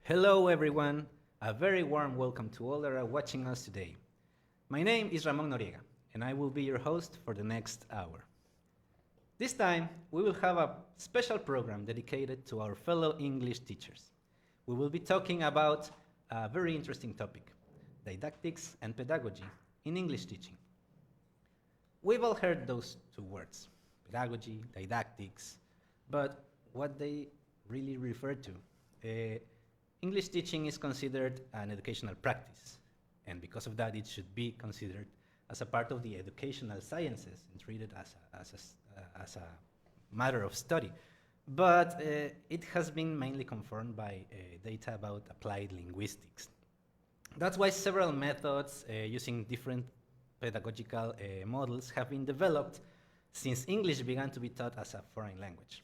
Hello everyone, a very warm welcome to all that are watching us today. My name is Ramon Noriega, and I will be your host for the next hour. This time, we will have a special program dedicated to our fellow English teachers. We will be talking about a very interesting topic, didactics and pedagogy in English teaching. We've all heard those two words, pedagogy, didactics, but what they really refer to. English teaching is considered an educational practice, and because of that, it should be considered as a part of the educational sciences and treated as a matter of study. But it has been mainly confirmed by data about applied linguistics. That's why several methods using different pedagogical models have been developed since English began to be taught as a foreign language.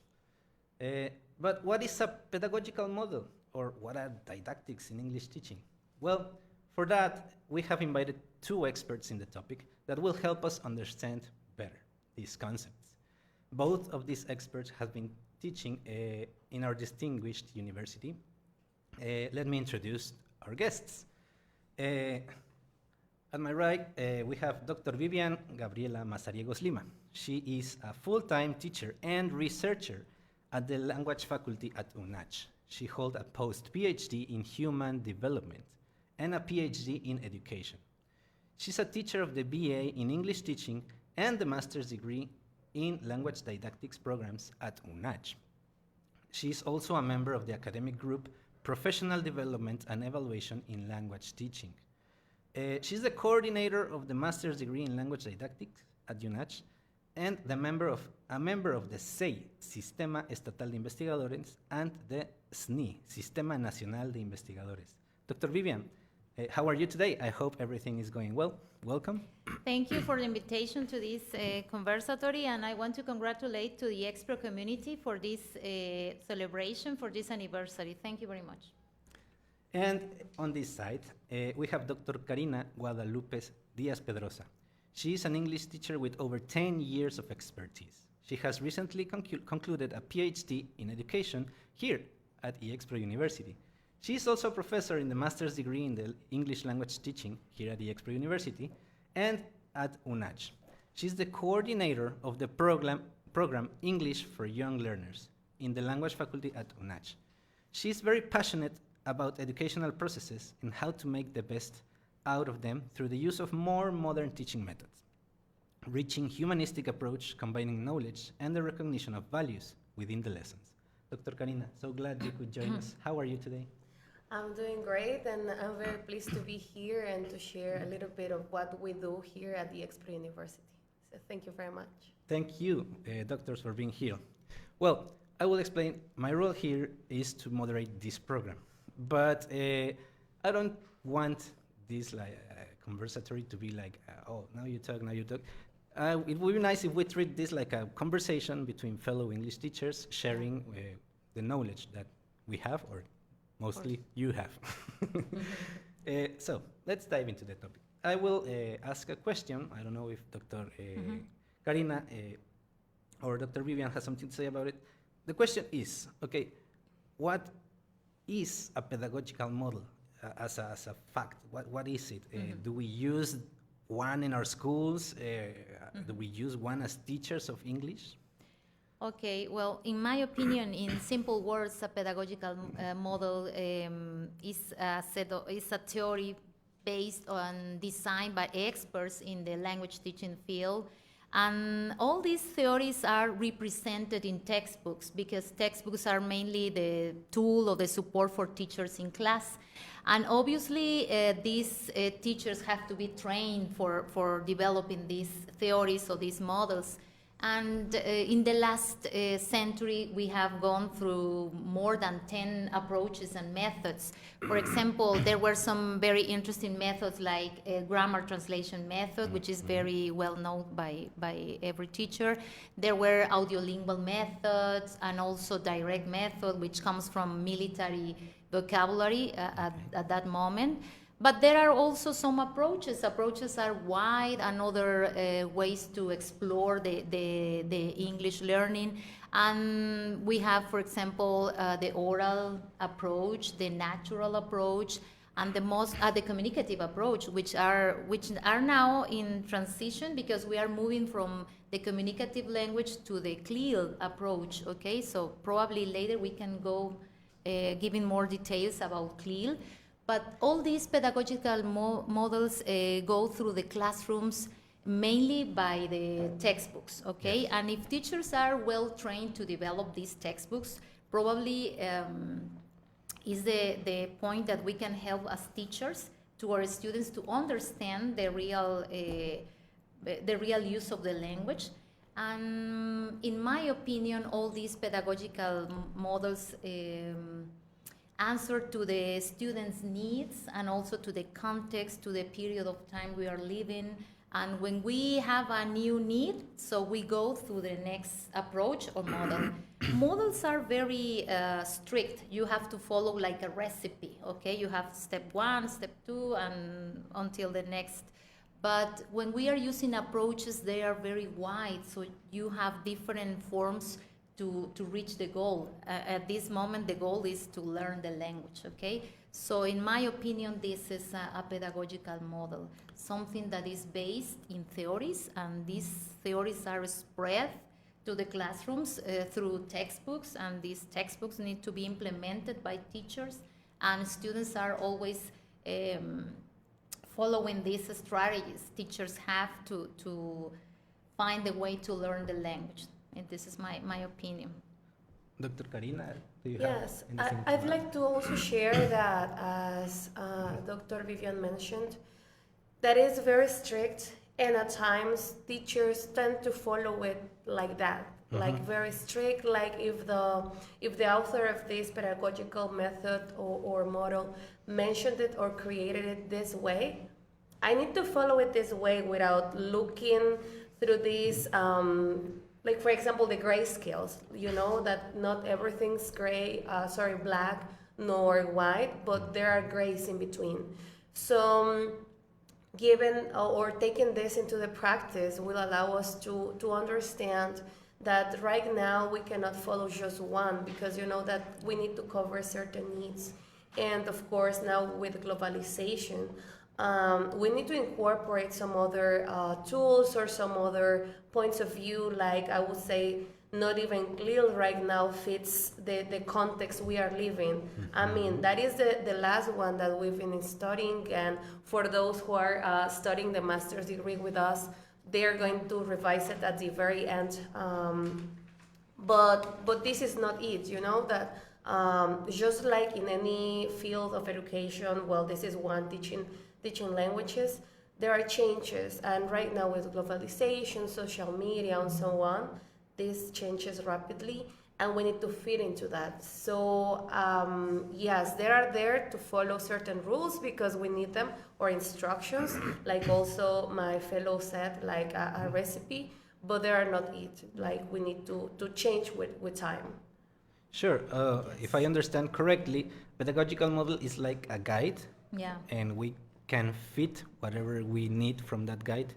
But what is a pedagogical model? Or what are didactics in English teaching? Well, for that, we have invited two experts in the topic that will help us understand better these concepts. Both of these experts have been teaching in our distinguished university. Let me introduce our guests. At my right, we have Dr. Vivian Gabriela Mazariegos Lima. She is a full-time teacher and researcher at the language faculty at UNACH. She holds a post-PhD in human development and a PhD in education. She's a teacher of the BA in English teaching and the master's degree in language didactics programs at UNACH. She's also a member of the academic group Professional Development and Evaluation in Language Teaching. She's the coordinator of the master's degree in language didactics at UNACH and a member of the SEI, Sistema Estatal de Investigadores, and the SNI, Sistema Nacional de Investigadores. Dr. Vivian, how are you today? I hope everything is going well. Welcome. Thank you for the invitation to this conversatory, and I want to congratulate to the IEXPRO community for this celebration, for this anniversary. Thank you very much. And on this side, we have Dr. Karina Guadalupe Díaz Pedroza. She is an English teacher with over 10 years of expertise. She has recently concluded a PhD in education here at IEXPRO University. She is also a professor in the master's degree in the English language teaching here at IEXPRO University and at UNACH. She's the coordinator of the program English for Young Learners in the language faculty at UNACH. She's very passionate about educational processes and how to make the best out of them through the use of more modern teaching methods, reaching humanistic approach, combining knowledge and the recognition of values within the lessons. Dr. Karina, so glad you could join us. How are you today? I'm doing great, and I'm very pleased to be here and to share a little bit of what we do here at the IEXPRO University. So thank you very much. Thank you, doctors, for being here. Well, I will explain. My role here is to moderate this program, but I don't want this conversatory to be like, oh, now you talk, now you talk. It would be nice if we treat this like a conversation between fellow English teachers sharing the knowledge that we have, or mostly you have. So let's dive into the topic. I will ask a question. I don't know if Dr. Karina or Dr. Vivian has something to say about it. The question is, okay, what is a pedagogical model? As a fact, what is it? Do we use one in our schools? Do we use one as teachers of English? Okay, well, in my opinion, in simple words, a pedagogical model is a theory based on designed by experts in the language teaching field. And all these theories are represented in textbooks because textbooks are mainly the tool or the support for teachers in class. And obviously, these teachers have to be trained for developing these theories or these models. And in the last century, we have gone through more than 10 approaches and methods. For example, there were some very interesting methods like a grammar translation method, which is very well known by every teacher. There were audiolingual methods and also direct method, which comes from military vocabulary at that moment. But there are also some approaches. Approaches are wide and other ways to explore the English learning. And we have, for example, the oral approach, the natural approach, and the communicative approach, which are now in transition because we are moving from the communicative language to the CLIL approach. Okay, so probably later we can go giving more details about CLIL. But all these pedagogical models go through the classrooms mainly by the textbooks, okay? Yes. And if teachers are well trained to develop these textbooks, probably is the point that we can help as teachers to our students to understand the real use of the language. And in my opinion, all these pedagogical models answer to the students' needs and also to the context, to the period of time we are living. And when we have a new need, so we go through the next approach or model. Models are very strict. You have to follow like a recipe, okay? You have step 1, step 2, and until the next. But when we are using approaches, they are very wide, so you have different forms to reach the goal. At this moment, the goal is to learn the language, okay? So in my opinion, this is a pedagogical model, something that is based in theories, and these theories are spread to the classrooms through textbooks, and these textbooks need to be implemented by teachers, and students are always following these strategies. Teachers have to find a way to learn the language. And this is my opinion. Dr. Karina, do you yes, have anything? I'd like to also share that, as Dr. Vivian mentioned, that is very strict, and at times teachers tend to follow it like that, like very strict, like if the author of this pedagogical method or model mentioned it or created it this way, I need to follow it this way without looking through these like, for example, the gray scales, you know, that not everything's black nor white, but there are grays in between. So given or taking this into the practice will allow us to understand that right now we cannot follow just one, because you know that we need to cover certain needs. And of course, now with globalization, we need to incorporate some other tools or some other points of view, like I would say not even CLIL right now fits the context we are living. I mean, that is the last one that we've been studying, and for those who are studying the master's degree with us, they're going to revise it at the very end. But this is not it, you know, that just like in any field of education, well, this is one, teaching languages, there are changes, and right now with globalization, social media, and so on, this changes rapidly, and we need to fit into that. So yes, they are there to follow certain rules because we need them, or instructions, like also my fellow said, like a recipe, but they are not it. Like we need to change with time. Sure. If I understand correctly, pedagogical model is like a guide, and we can fit whatever we need from that guide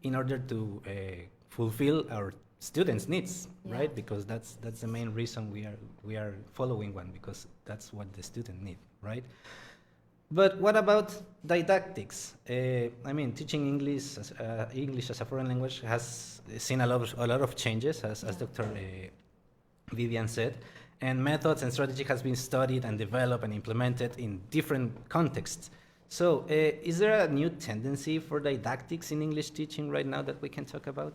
in order to fulfill our students' needs, right? Because that's the main reason we are following one, because that's what the student need, right? But what about didactics? I mean, teaching English as a foreign language has seen a lot of changes, as Dr. Vivian said, and methods and strategy has been studied and developed and implemented in different contexts. So, is there a new tendency for didactics in English teaching right now that we can talk about?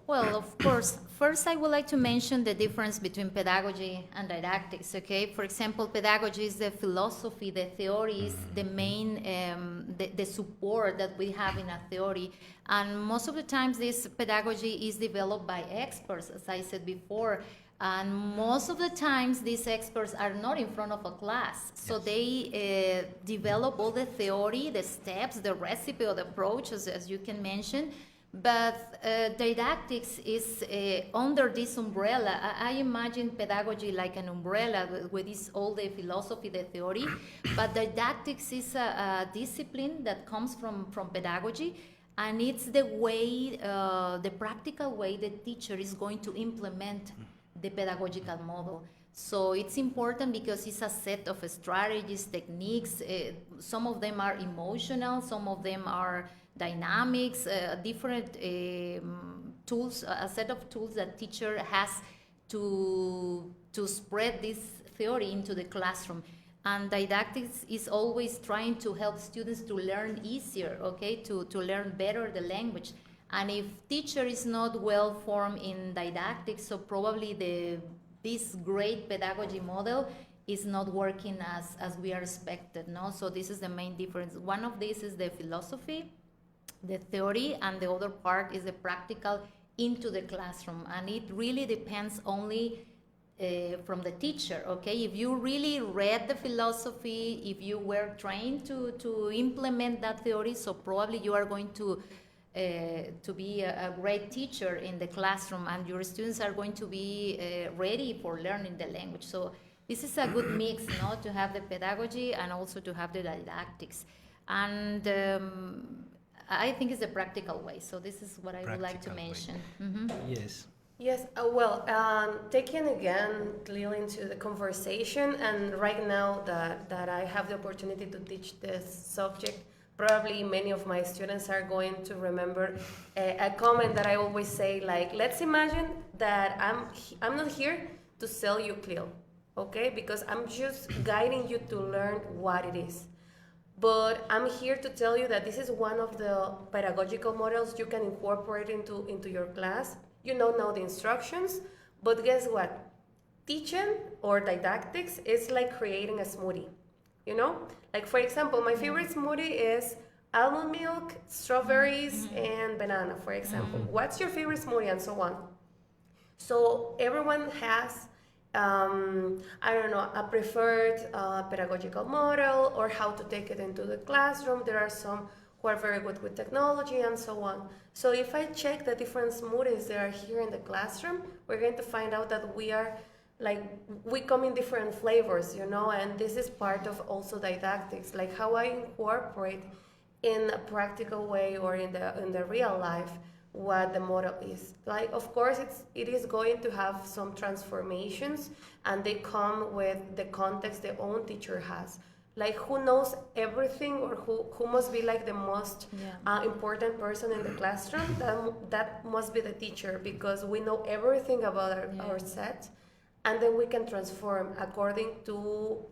Well, of course. First, I would like to mention the difference between pedagogy and didactics, okay? For example, pedagogy is the philosophy, the theory is the main, the support that we have in a theory. And most of the times, this pedagogy is developed by experts, as I said before. And most of the times, these experts are not in front of a class. So they develop all the theory, the steps, the recipe or the approach, as you can mention. But didactics is under this umbrella. I imagine pedagogy like an umbrella with this all the philosophy, the theory. But didactics is a discipline that comes from pedagogy, and it's the way, the practical way the teacher is going to implement the pedagogical model. So it's important because it's a set of strategies, techniques. Some of them are emotional, some of them are dynamics, different tools, a set of tools that teacher has to spread this theory into the classroom. And didactics is always trying to help students to learn easier, okay, to learn better the language. And if teacher is not well formed in didactics, so probably this great pedagogy model is not working as we are expected, no? So this is the main difference. One of these is the philosophy, the theory, and the other part is the practical into the classroom. And it really depends only from the teacher, okay? If you really read the philosophy, if you were trained to implement that theory, so probably you are going to be a great teacher in the classroom, and your students are going to be ready for learning the language. So this is a good mix, no? To have the pedagogy and also to have the didactics. And I think it's a practical way. So this is what I would like to mention. Mm-hmm. Yes. Yes, well, taking again clearly into the conversation, and right now that I have the opportunity to teach this subject, probably many of my students are going to remember a comment that I always say, like, let's imagine that I'm not here to sell you CLIL, okay? Because I'm just guiding you to learn what it is. But I'm here to tell you that this is one of the pedagogical models you can incorporate into your class. You know now the instructions, but guess what? Teaching or didactics is like creating a smoothie, you know? Like, for example, my favorite smoothie is almond milk, strawberries, and banana, for example. What's your favorite smoothie, and so on. So everyone has, I don't know, a preferred pedagogical model or how to take it into the classroom. There are some who are very good with technology and so on. So if I check the different smoothies that are here in the classroom, we're going to find out that we come in different flavors, you know, and this is part of also didactics, like how I incorporate in a practical way or in the real life what the model is. Like, of course, it is going to have some transformations, and they come with the context the own teacher has. Like, who knows everything, or who must be like the most important person in the classroom? That must be the teacher, because we know everything about our set, and then we can transform according to,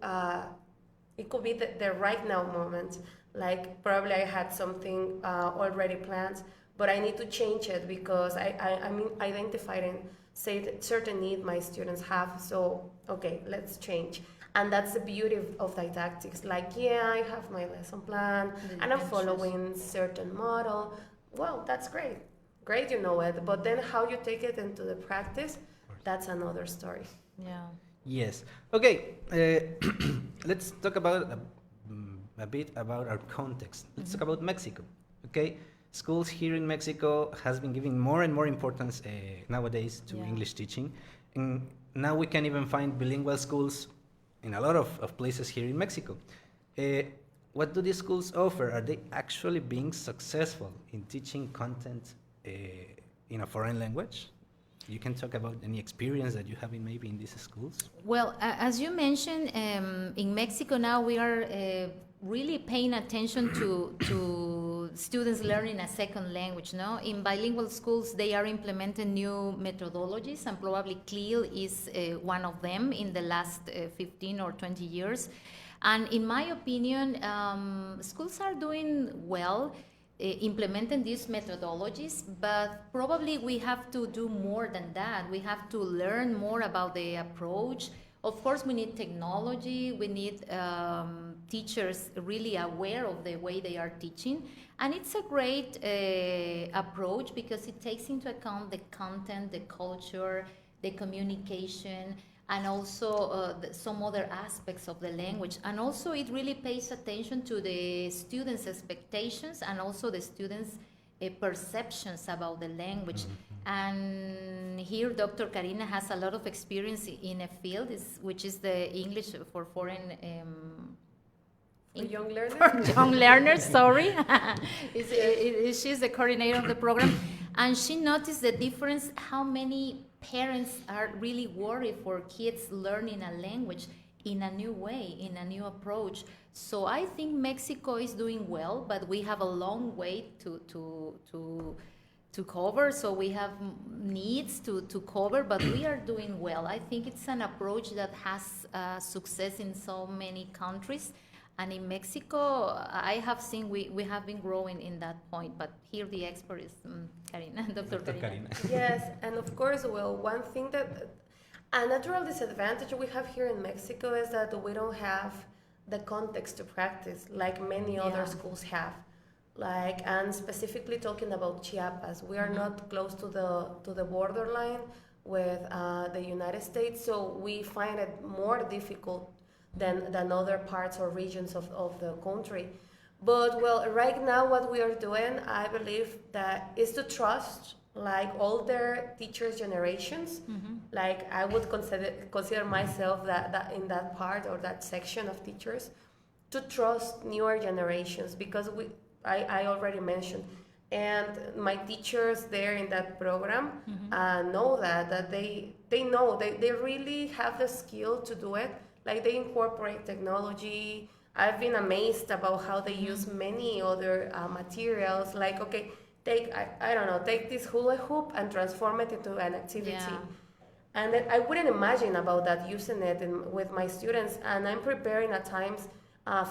it could be the right now moment. Like, probably I had something already planned, but I need to change it because I'm identifying, say, certain need my students have. So, okay, let's change. And that's the beauty of didactics. Like, yeah, I have my lesson plan, and I'm following certain model. Well, that's great. Great, you know it. But then how you take it into the practice, that's another story. Yeah. Yes. Okay. Let's talk about a bit about our context. Let's talk about Mexico. Okay. Schools here in Mexico has been giving more and more importance nowadays to English teaching. And now we can even find bilingual schools in a lot of places here in Mexico. What do these schools offer? Are they actually being successful in teaching content in a foreign language? You can talk about any experience that you have maybe in these schools? Well, as you mentioned, in Mexico now we are really paying attention to students learning a second language. No, in bilingual schools they are implementing new methodologies, and probably CLIL is one of them in the last 15 or 20 years. And in my opinion, schools are doing well implementing these methodologies, but probably we have to do more than that. We have to learn more about the approach. Of course, we need technology, we need teachers really aware of the way they are teaching. And it's a great approach because it takes into account the content, the culture, the communication, and also some other aspects of the language. And also it really pays attention to the students' expectations and also the students' perceptions about the language. And here Dr. Karina has a lot of experience in a field, which is the English for foreign For young learners? for young learners, sorry. She's the coordinator of the program. And she noticed the difference, how many parents are really worried for kids learning a language in a new way, in a new approach. So I think Mexico is doing well, but we have a long way to cover. So we have needs to cover, but we are doing well. I think it's an approach that has success in so many countries. And in Mexico, I have seen we have been growing in that point. But here the expert is Karina, Dr. Karina. Yes, and of course, well, one thing that a natural disadvantage we have here in Mexico is that we don't have the context to practice like many other schools have. Like, and specifically talking about Chiapas, we are not close to the borderline with the United States, so we find it more difficult than other parts or regions of the country. But well, right now what we are doing, I believe that is to trust like older teachers' generations. Like I would consider myself that in that part or that section of teachers, to trust newer generations, because I already mentioned, and my teachers there in that program know that they know they really have the skill to do it. Like they incorporate technology. I've been amazed about how they use many other materials. Like, okay, take this hula hoop and transform it into an activity. Yeah. And then I wouldn't imagine about that, using it with my students. And I'm preparing at times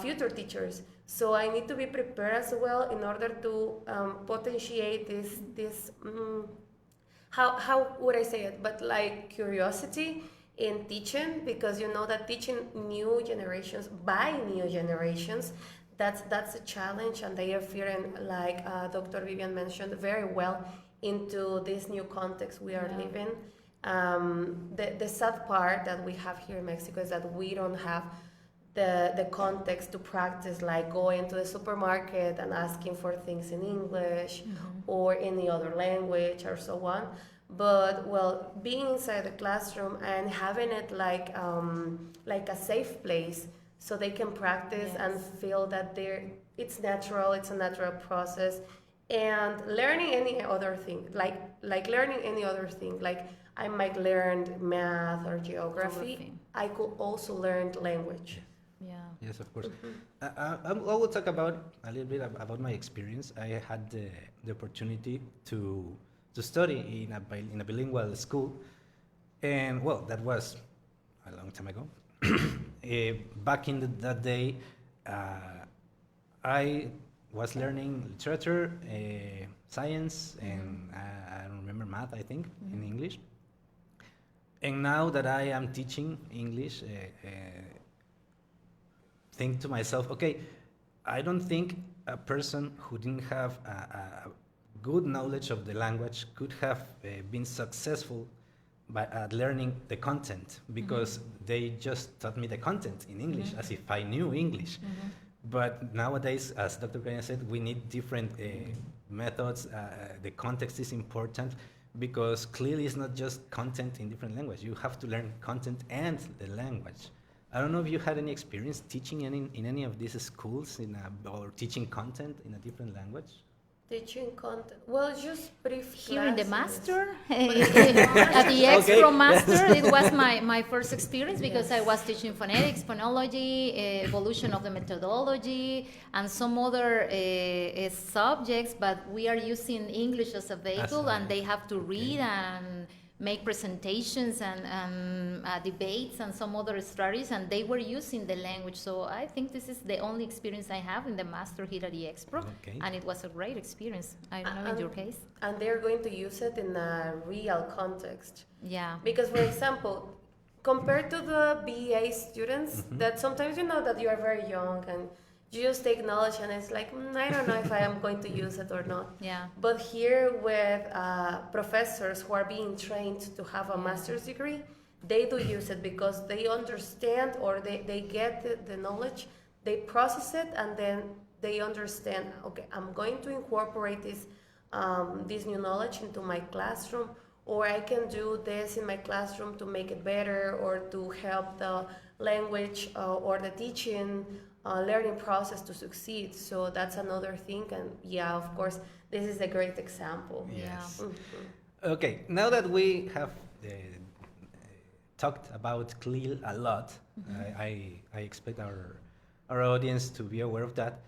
future teachers. So I need to be prepared as well in order to potentiate this how would I say it? But like curiosity in teaching, because you know that teaching new generations by new generations, that's a challenge, and they are feeling, like Dr. Vivian mentioned, very well into this new context we are living. The sad part that we have here in Mexico is that we don't have the context to practice, like going to the supermarket and asking for things in English or any other language or so on. But well, being inside the classroom and having it like a safe place so they can practice and feel that it's natural, it's a natural process. And learning any other thing, like learning any other thing, like I might learn math or geography, I could also learn language. Yeah. Yes, of course. I will talk about a little bit about my experience. I had the opportunity to study in a bilingual school, and well, that was a long time ago. Back in that day, I was learning literature, science, and I don't remember math, I think, in English. And now that I am teaching English, think to myself, okay, I don't think a person who didn't have a good knowledge of the language could have been successful at learning the content, because they just taught me the content in English as if I knew English. But nowadays, as Dr. Karina said, we need different methods. The context is important, because clearly it's not just content in different language. You have to learn content and the language. I don't know if you had any experience teaching in any of these schools or teaching content in a different language? Teaching content, well, just brief Here in the classes. master, at the IEXPRO master, it was my first experience, because I was teaching phonetics, phonology, evolution of the methodology, and some other subjects, but we are using English as a vehicle, and they have to read and make presentations and debates and some other strategies, and they were using the language. So I think this is the only experience I have in the master here at the IEXPRO, and it was a great experience. I don't know in your case. And they're going to use it in a real context. Yeah. Because, for example, compared to the BA students, that sometimes you know that you are very young and you just take knowledge and it's like, I don't know if I am going to use it or not. Yeah. But here with professors who are being trained to have a master's degree, they do use it because they understand, or they get the knowledge, they process it, and then they understand, okay, I'm going to incorporate this this new knowledge into my classroom, or I can do this in my classroom to make it better or to help the language or the teaching learning process to succeed. So that's another thing, and yeah, of course, this is a great example. Yes. Mhm. Okay, now that we have talked about CLIL a lot, I expect our audience to be aware of that.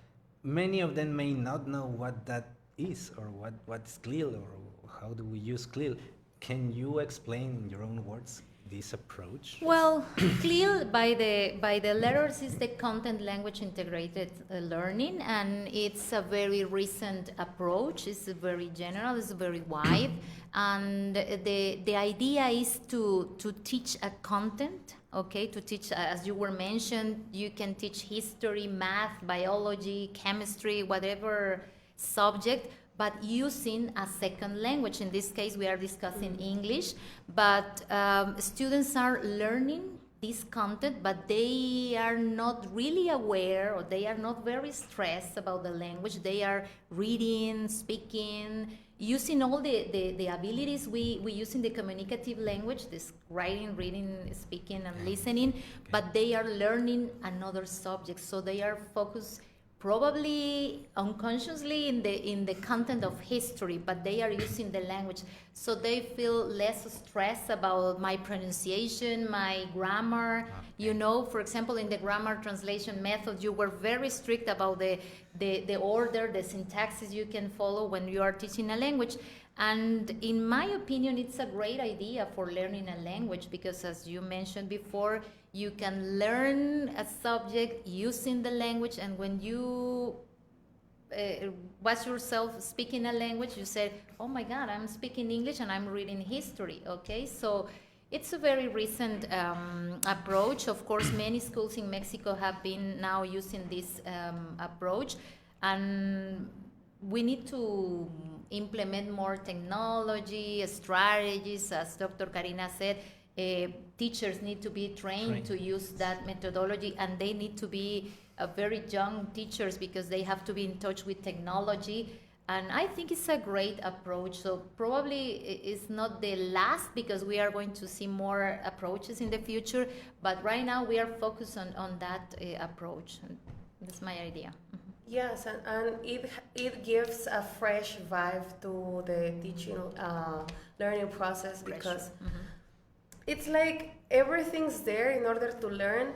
Many of them may not know what that is, or what's CLIL, or how do we use CLIL. Can you explain in your own words this approach? Well, CLIL by the letters is the Content Language Integrated Learning, and it's a very recent approach. It's very general, it's very wide, and the idea is to teach a content. Okay, to teach, as you were mentioned, you can teach history, math, biology, chemistry, whatever subject, but using a second language. In this case, we are discussing English, but students are learning this content, but they are not really aware, or they are not very stressed about the language. They are reading, speaking, using all the abilities we use in the communicative language, this writing, reading, speaking, and listening, but they are learning another subject, so they are focused probably unconsciously in the content of history, but they are using the language, so they feel less stressed about my pronunciation, my grammar. You know, for example, in the grammar translation method, you were very strict about the order, the syntaxes you can follow when you are teaching a language. And in my opinion, it's a great idea for learning a language, because as you mentioned before, you can learn a subject using the language, and when you watch yourself speaking a language, you say, oh my God, I'm speaking English and I'm reading history, okay? So it's a very recent approach. Of course, many schools in Mexico have been now using this approach, and we need to implement more technology, strategies, as Dr. Karina said. Teachers need to be trained to use that methodology, and they need to be very young teachers, because they have to be in touch with technology. And I think it's a great approach. So probably it's not the last, because we are going to see more approaches in the future, but right now we are focused on that approach. And that's my idea. Yes, and it gives a fresh vibe to the teaching learning process, because it's like everything's there in order to learn.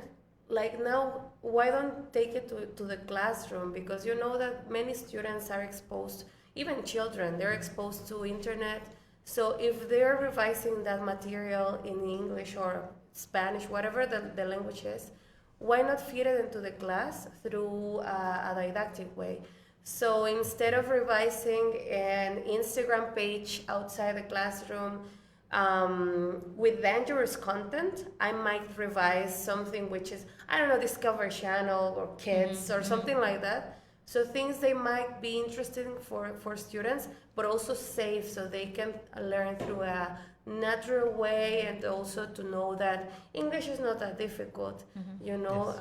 Like now, why don't take it to the classroom? Because you know that many students are exposed, even children, they're exposed to internet. So if they're revising that material in English or Spanish, whatever the language is, why not fit it into the class through a didactic way? So instead of revising an Instagram page outside the classroom with dangerous content, I might revise something which is, I don't know, Discover Channel or Kids or something like that. So things they might be interesting for students, but also safe, so they can learn through a natural way, and also to know that English is not that difficult. You know,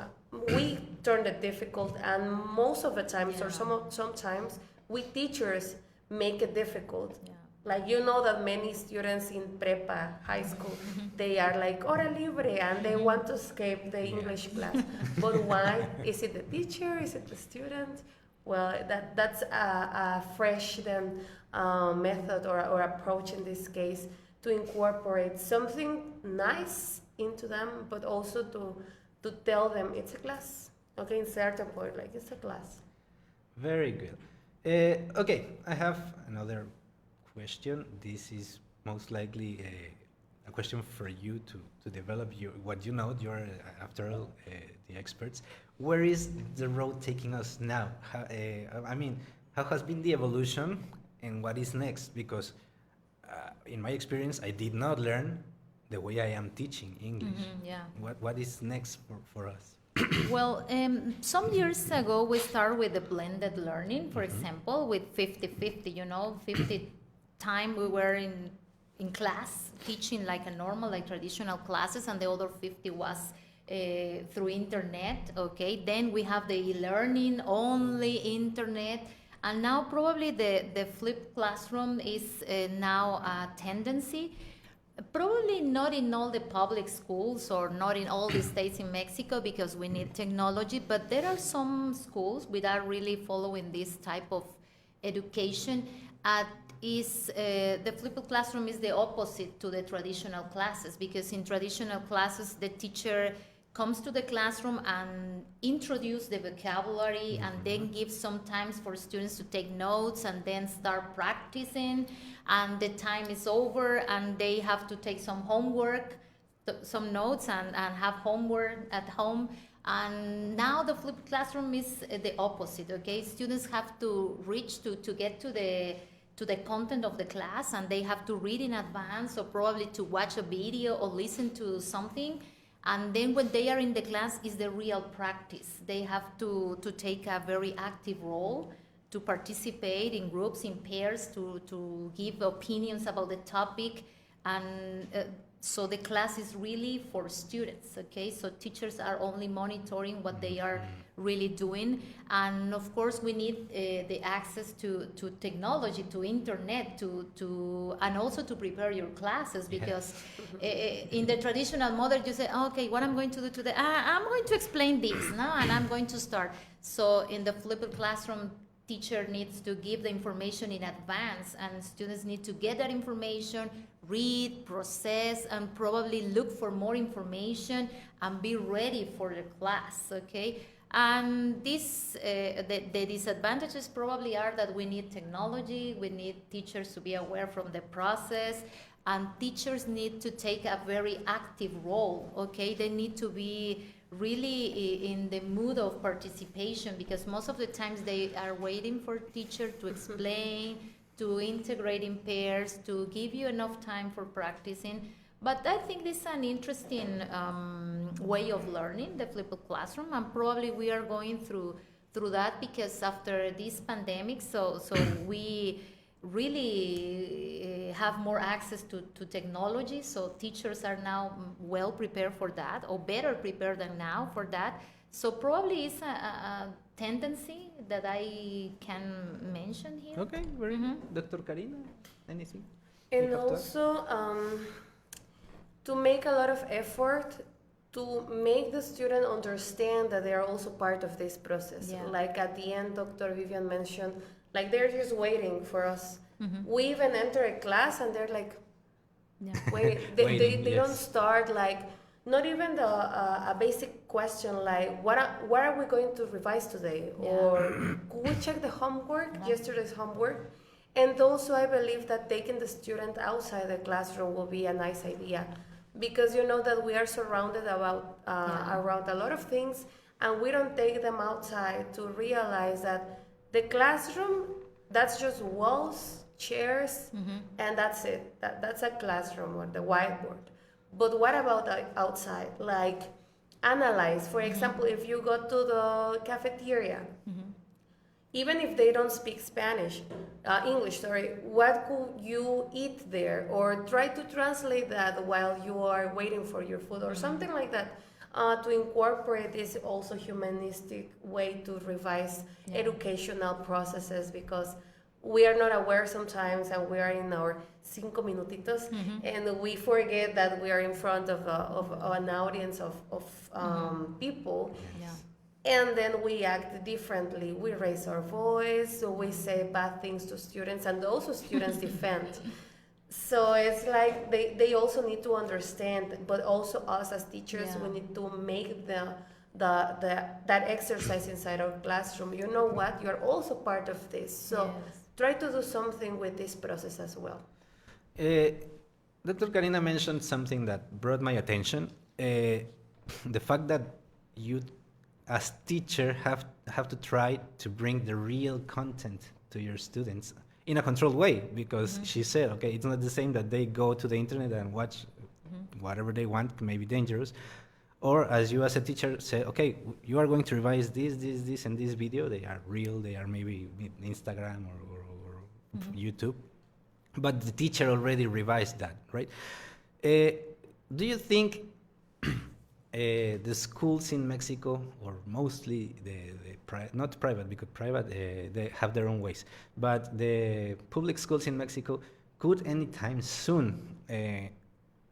we turn it difficult, and most of the times, or sometimes, we teachers make it difficult. Like, you know that many students in prepa, high school, they are like, hora libre, and they want to escape the English class. But why? Is it the teacher? Is it the student? Well, that's a fresh then method or approach in this case, to incorporate something nice into them, but also to tell them it's a class. Okay, in certain point, like, it's a class. Very good. Okay, I have another question. This is most likely a question for you to develop what you know. You're, after all, the experts. Where is the road taking us now? How has been the evolution, and what is next? Because in my experience, I did not learn the way I am teaching English. What is next for us? Well, some years ago, we started with the blended learning, for example, with 50-50, you know, 50 time we were in class teaching like a normal, like traditional classes, and the other 50 was through internet, okay? Then we have the e-learning, only internet, And now probably the flipped classroom is now a tendency. Probably not in all the public schools or not in all the states in Mexico because we need technology, but there are some schools without really following this type of education. The flipped classroom is the opposite to the traditional classes because in traditional classes the teacher comes to the classroom and introduce the vocabulary and then give some times for students to take notes and then start practicing, and the time is over and they have to take some homework, some notes and have homework at home. And now the flipped classroom is the opposite, okay? Students have to reach to get to the content of the class, and they have to read in advance or probably to watch a video or listen to something. And then when they are in the class is the real practice. They have to take a very active role, to participate in groups, in pairs, to give opinions about the topic. And so the class is really for students, okay? So teachers are only monitoring what they are really doing. And of course we need the access to technology, to internet, and also to prepare your classes, because in the traditional model you say, okay, what I'm going to do today, I'm going to explain this, no? And I'm going to start. So in the flipped classroom, teacher needs to give the information in advance, and students need to get that information, read, process, and probably look for more information and be ready for the class, okay? And this, the disadvantages probably are that we need technology, we need teachers to be aware from the process, and teachers need to take a very active role, okay? They need to be really in the mood of participation, because most of the times they are waiting for teacher to explain, to integrate in pairs, to give you enough time for practicing. But I think this is an interesting way of learning, the flipped classroom, and probably we are going through that because after this pandemic, so we really have more access to technology, so teachers are now well prepared for that, or better prepared than now for that. So probably it's a tendency that I can mention here. Okay, very good. Dr. Karina, anything? And You have to add? also to make a lot of effort to make the student understand that they are also part of this process. Yeah. Like at the end, Dr. Vivian mentioned, like they're just waiting for us. We even enter a class and they're like, Yeah. wait, Waiting, they don't yes. start like, not even a basic question like, what are we going to revise today? Yeah. Or could we check the homework, Yeah. yesterday's homework? And also I believe that taking the student outside the classroom will be a nice idea, because you know that we are surrounded around a lot of things, and we don't take them outside to realize that the classroom, that's just walls, chairs, and that's it. That's a classroom or the whiteboard. But what about outside? Like analyze, for example, if you go to the cafeteria, even if they don't speak English, what could you eat there? Or try to translate that while you are waiting for your food or something like that. To incorporate this also humanistic way to revise educational processes, because we are not aware sometimes, and we are in our 5 minutitos, and we forget that we are in front of an audience of people. Yeah. And then we act differently. We raise our voice, so we say bad things to students, and also students defend. So it's like they also need to understand, but also us as teachers, we need to make that exercise inside our classroom. You know what? You are also part of this. So try to do something with this process as well. Dr. Karina mentioned something that brought my attention. The fact that you, as teacher, have to try to bring the real content to your students in a controlled way, because she said, okay, it's not the same that they go to the internet and watch whatever they want, maybe dangerous, or as you as a teacher say, okay, you are going to revise this, and this video. They are real. They are maybe Instagram or YouTube, but the teacher already revised that, right? Do you think the schools in Mexico, or mostly not private, because private, they have their own ways, but the public schools in Mexico could anytime soon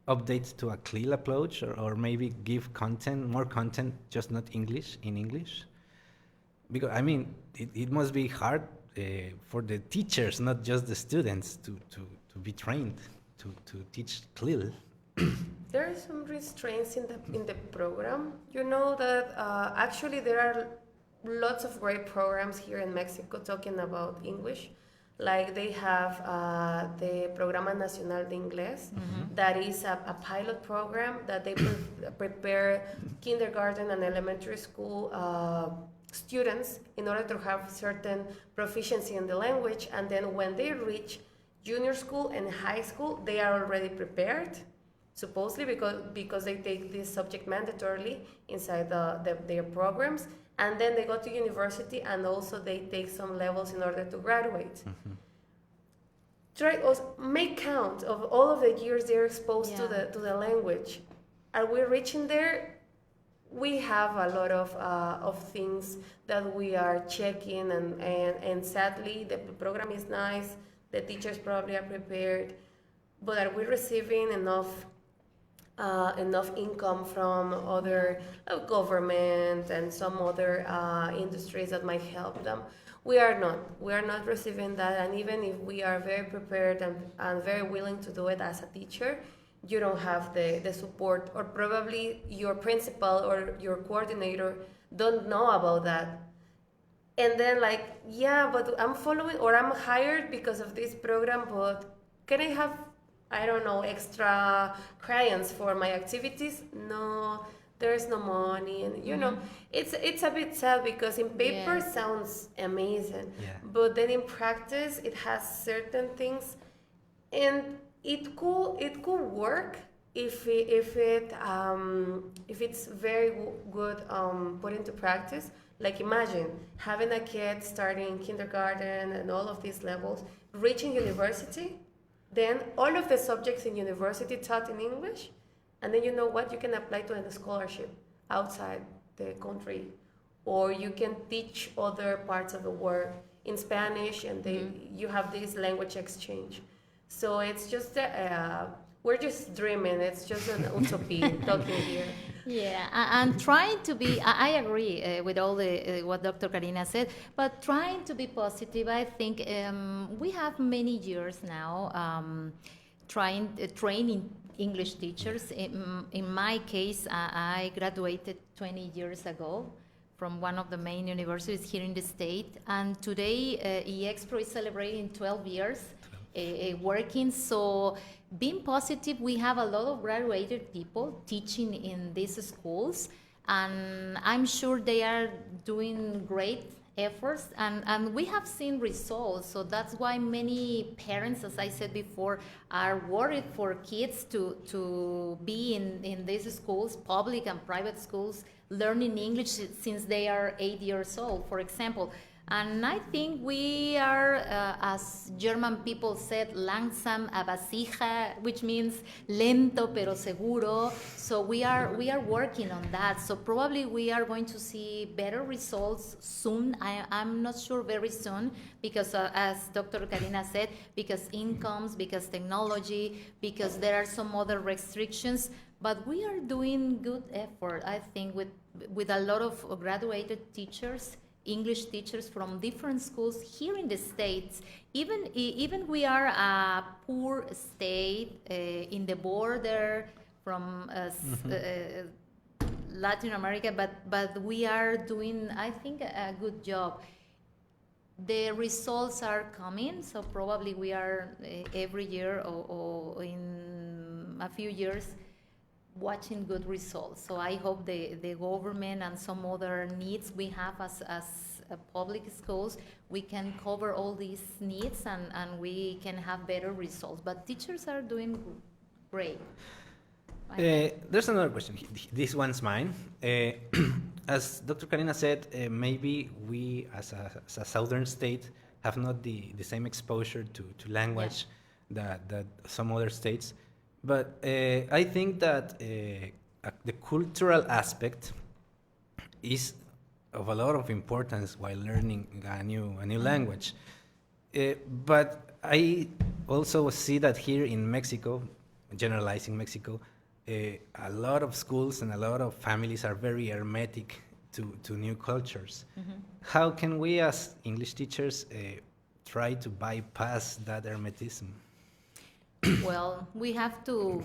update to a CLIL approach, or maybe give more content, just not English, in English? Because, I mean, it must be hard for the teachers, not just the students, to be trained to teach CLIL. There are some restraints in the program. You know that actually there are lots of great programs here in Mexico talking about English. Like they have the Programa Nacional de Inglés, that is a pilot program that they prepare kindergarten and elementary school students in order to have certain proficiency in the language, and then when they reach junior school and high school, they are already prepared, supposedly because they take this subject mandatorily inside their programs, and then they go to university and also they take some levels in order to graduate. Try also make count of all of the years they're exposed to the language. Are we reaching there? We have a lot of things that we are checking, and sadly the program is nice, the teachers probably are prepared, but are we receiving enough income from other government and some other industries that might help them? We are not receiving that, and even if we are very prepared and very willing to do it as a teacher, you don't have the support, or probably your principal or your coordinator don't know about that. And then like, yeah, but I'm following, or I'm hired because of this program, but can I have, I don't know, extra crayons for my activities? No, there's no money. And you know, it's a bit sad because in paper it sounds amazing, but then in practice it has certain things, and it could work if it's very good put into practice. Like imagine having a kid starting kindergarten and all of these levels, reaching university, then all of the subjects in university taught in English, and then you know what, you can apply to a scholarship outside the country, or you can teach other parts of the world in Spanish, and you have this language exchange. So it's just we're just dreaming. It's just an utopia talking here. Yeah, I'm trying to be, I agree with all what Dr. Karina said, but trying to be positive. I think we have many years now training English teachers. In my case, I graduated 20 years ago from one of the main universities here in the state, and today IEXPRO is celebrating 12 years working. So being positive, we have a lot of graduated people teaching in these schools, and I'm sure they are doing great efforts, and we have seen results. So that's why many parents, as I said before, are worried for kids to be in these schools, public and private schools, learning English since they are 8 years old, for example. And I think we are, as German people said, langsam aber sicher, which means lento pero seguro. So we are working on that. So probably we are going to see better results soon. I'm not sure very soon, because as Dr. Karina said, because incomes, because technology, because there are some other restrictions. But we are doing good effort, I think, with a lot of graduated teachers, English teachers from different schools here in the States. Even we are a poor state in the border from Latin America, but we are doing, I think, a good job. The results are coming, so probably we are every year or in a few years watching good results. So I hope the government and some other needs we have as public schools, we can cover all these needs and we can have better results. But teachers are doing great. There's another question. This one's mine. As Dr. Karina said, maybe we as a southern state have not the same exposure to language that some other states. But I think that the cultural aspect is of a lot of importance while learning a new language. But I also see that here in Mexico, generalizing Mexico, a lot of schools and a lot of families are very hermetic to new cultures. How can we as English teachers try to bypass that hermetism? Well, we have to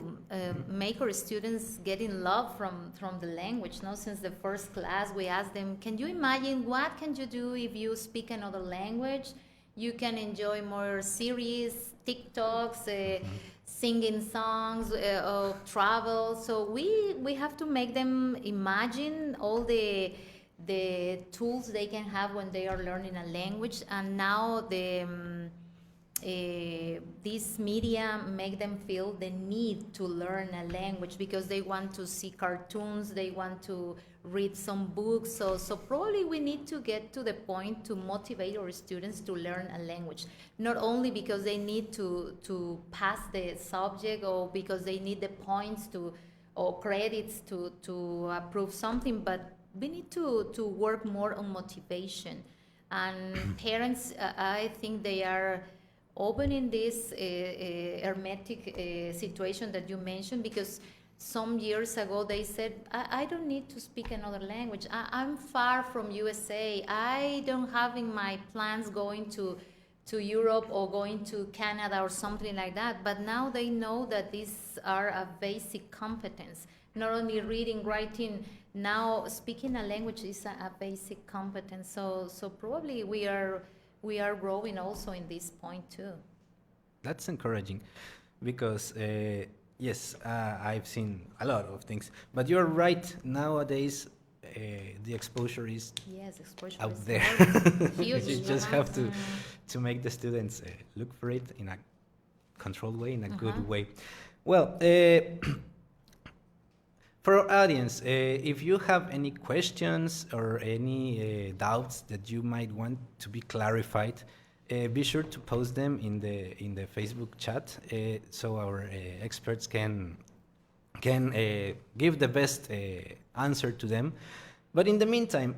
make our students get in love from the language. No, since the first class, we ask them, "Can you imagine what can you do if you speak another language? You can enjoy more series, TikToks, singing songs, travel." So we have to make them imagine all the tools they can have when they are learning a language, and now this media make them feel the need to learn a language because they want to see cartoons, they want to read some books. So probably we need to get to the point to motivate our students to learn a language, not only because they need to pass the subject or because they need the points or credits to approve something, but we need to work more on motivation. And parents, I think they are open in this hermetic situation that you mentioned, because some years ago they said, I don't need to speak another language. I'm far from USA. I don't have in my plans going to Europe or going to Canada or something like that. But now they know that these are a basic competence. Not only reading, writing, now speaking a language is a basic competence. So probably we are growing also in this point too. That's encouraging because, yes, I've seen a lot of things. But you're right, nowadays the exposure is out is there. huge. You just have to make the students look for it in a controlled way, in a good way. Well, for our audience, if you have any questions or any doubts that you might want to be clarified, be sure to post them in the Facebook chat so our experts can give the best answer to them. But in the meantime,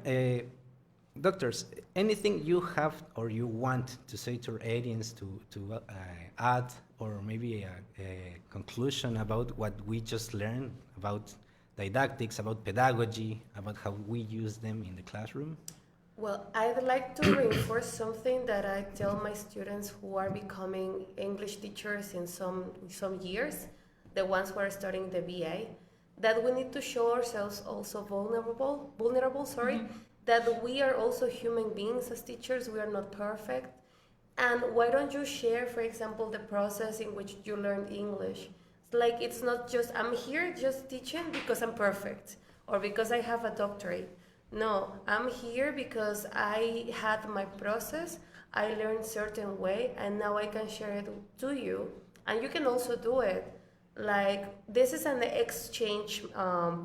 doctors, anything you have or you want to say to our audience to add, or maybe a conclusion about what we just learned about didactics, about pedagogy, about how we use them in the classroom? Well, I'd like to reinforce something that I tell my students who are becoming English teachers in some years, the ones who are studying the BA, that we need to show ourselves also vulnerable, that we are also human beings as teachers, we are not perfect. And why don't you share, for example, the process in which you learned English? Like, it's not just, I'm here just teaching because I'm perfect or because I have a doctorate. No, I'm here because I had my process, I learned certain way, and now I can share it to you. And you can also do it. Like, this is an exchange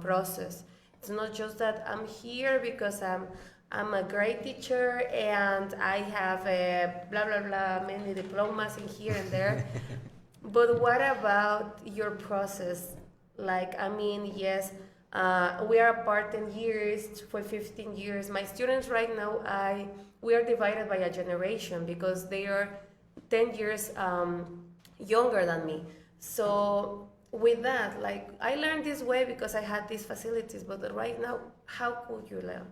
process. It's not just that I'm here because I'm a great teacher and I have a blah, blah, blah, many diplomas in here and there. But what about your process? Like, I mean, yes, we are apart 10 years, for 15 years. My students right now, we are divided by a generation because they are 10 years younger than me. So with that, like, I learned this way because I had these facilities, but right now, how could you learn?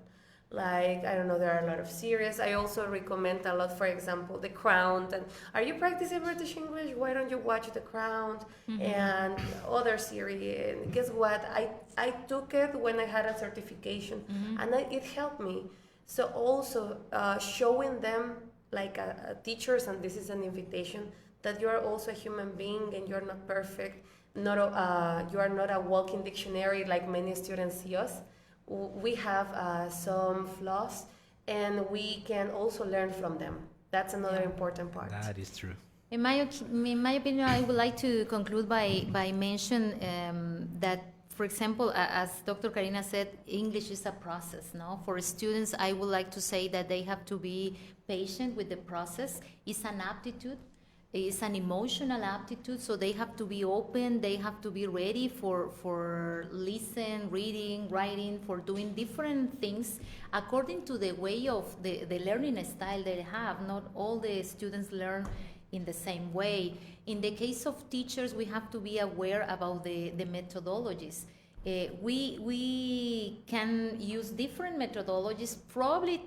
Like, I don't know, there are a lot of series. I also recommend a lot, for example, The Crown. And are you practicing British English? Why don't you watch The Crown? And other series. And guess what? I took it when I had a certification, and it helped me. So also showing them, like teachers, and this is an invitation, that you are also a human being and you're not perfect. You are not a walking dictionary like many students see us. We have some flaws, and we can also learn from them. That's another important part. That is true. In my opinion, I would like to conclude by mention that, for example, as Dr. Karina said, English is a process. No, for students, I would like to say that they have to be patient with the process. It's an aptitude. It's an emotional aptitude, so they have to be open, they have to be ready for listen, reading, writing, for doing different things according to the way of the learning style they have. Not all the students learn in the same way. In the case of teachers, we have to be aware about the methodologies. We can use different methodologies. Probably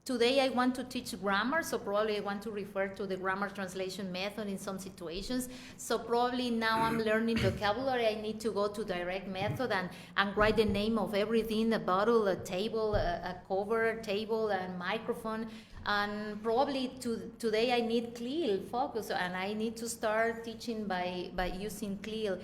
today I want to teach grammar, so probably I want to refer to the grammar translation method in some situations. So probably now I'm learning vocabulary, I need to go to direct method and write the name of everything, a bottle, a table, a cover, table, and microphone. And probably today I need CLIL, focus, and I need to start teaching by using CLIL.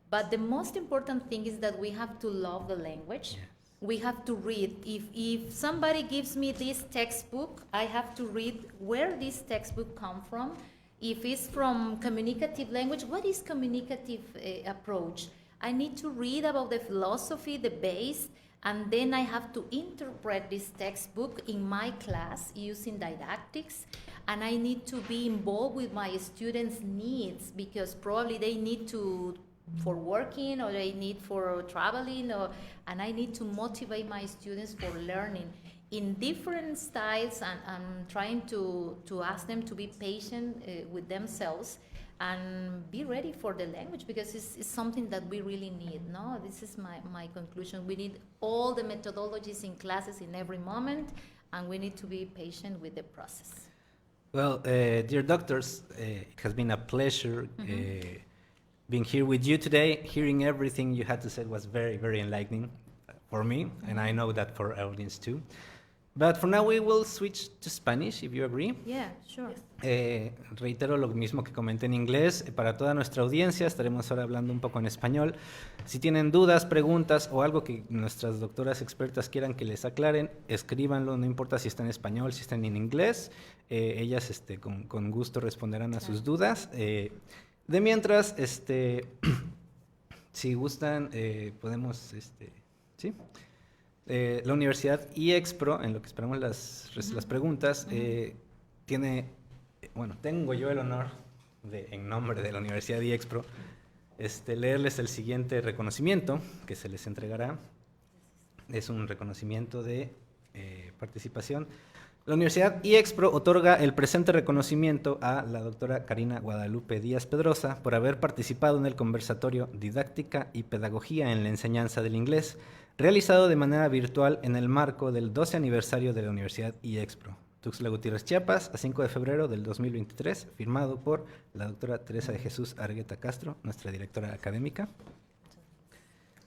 But the most important thing is that we have to love the language. Yes. We have to read. If somebody gives me this textbook, I have to read where this textbook come from. If it's from communicative language, what is communicative approach? I need to read about the philosophy, the base, and then I have to interpret this textbook in my class using didactics, and I need to be involved with my students' needs, because probably they need to for working, or they need for traveling, and I need to motivate my students for learning in different styles, and I'm trying to ask them to be patient with themselves and be ready for the language, because it's something that we really need. No, this is my conclusion. We need all the methodologies in classes in every moment, and we need to be patient with the process. Well, dear doctors, it has been a pleasure being here with you today. Hearing everything you had to say was very, very enlightening for me, and I know that for our audience too. But for now we will switch to Spanish, if you agree. Yeah, sure. Reitero lo mismo que comenté en inglés. Para toda nuestra audiencia estaremos ahora hablando un poco en español. Si tienen dudas, preguntas o algo que nuestras doctoras expertas quieran que les aclaren, escríbanlo, no importa si está en español, si está en inglés. Ellas con gusto responderán a sus dudas. De mientras, si gustan, podemos, ¿sí? La Universidad IEXPRO, en lo que esperamos las preguntas, tengo yo el honor, en nombre de la Universidad IEXPRO, leerles el siguiente reconocimiento que se les entregará. Es un reconocimiento de participación. La Universidad IEXPRO otorga el presente reconocimiento a la doctora Karina Guadalupe Díaz Pedroza por haber participado en el Conversatorio Didáctica y Pedagogía en la Enseñanza del Inglés, realizado de manera virtual en el marco del 12 aniversario de la Universidad IEXPRO, Tuxtla Gutiérrez, Chiapas, a 5 de febrero del 2023, firmado por la doctora Teresa de Jesús Argueta Castro, nuestra directora académica.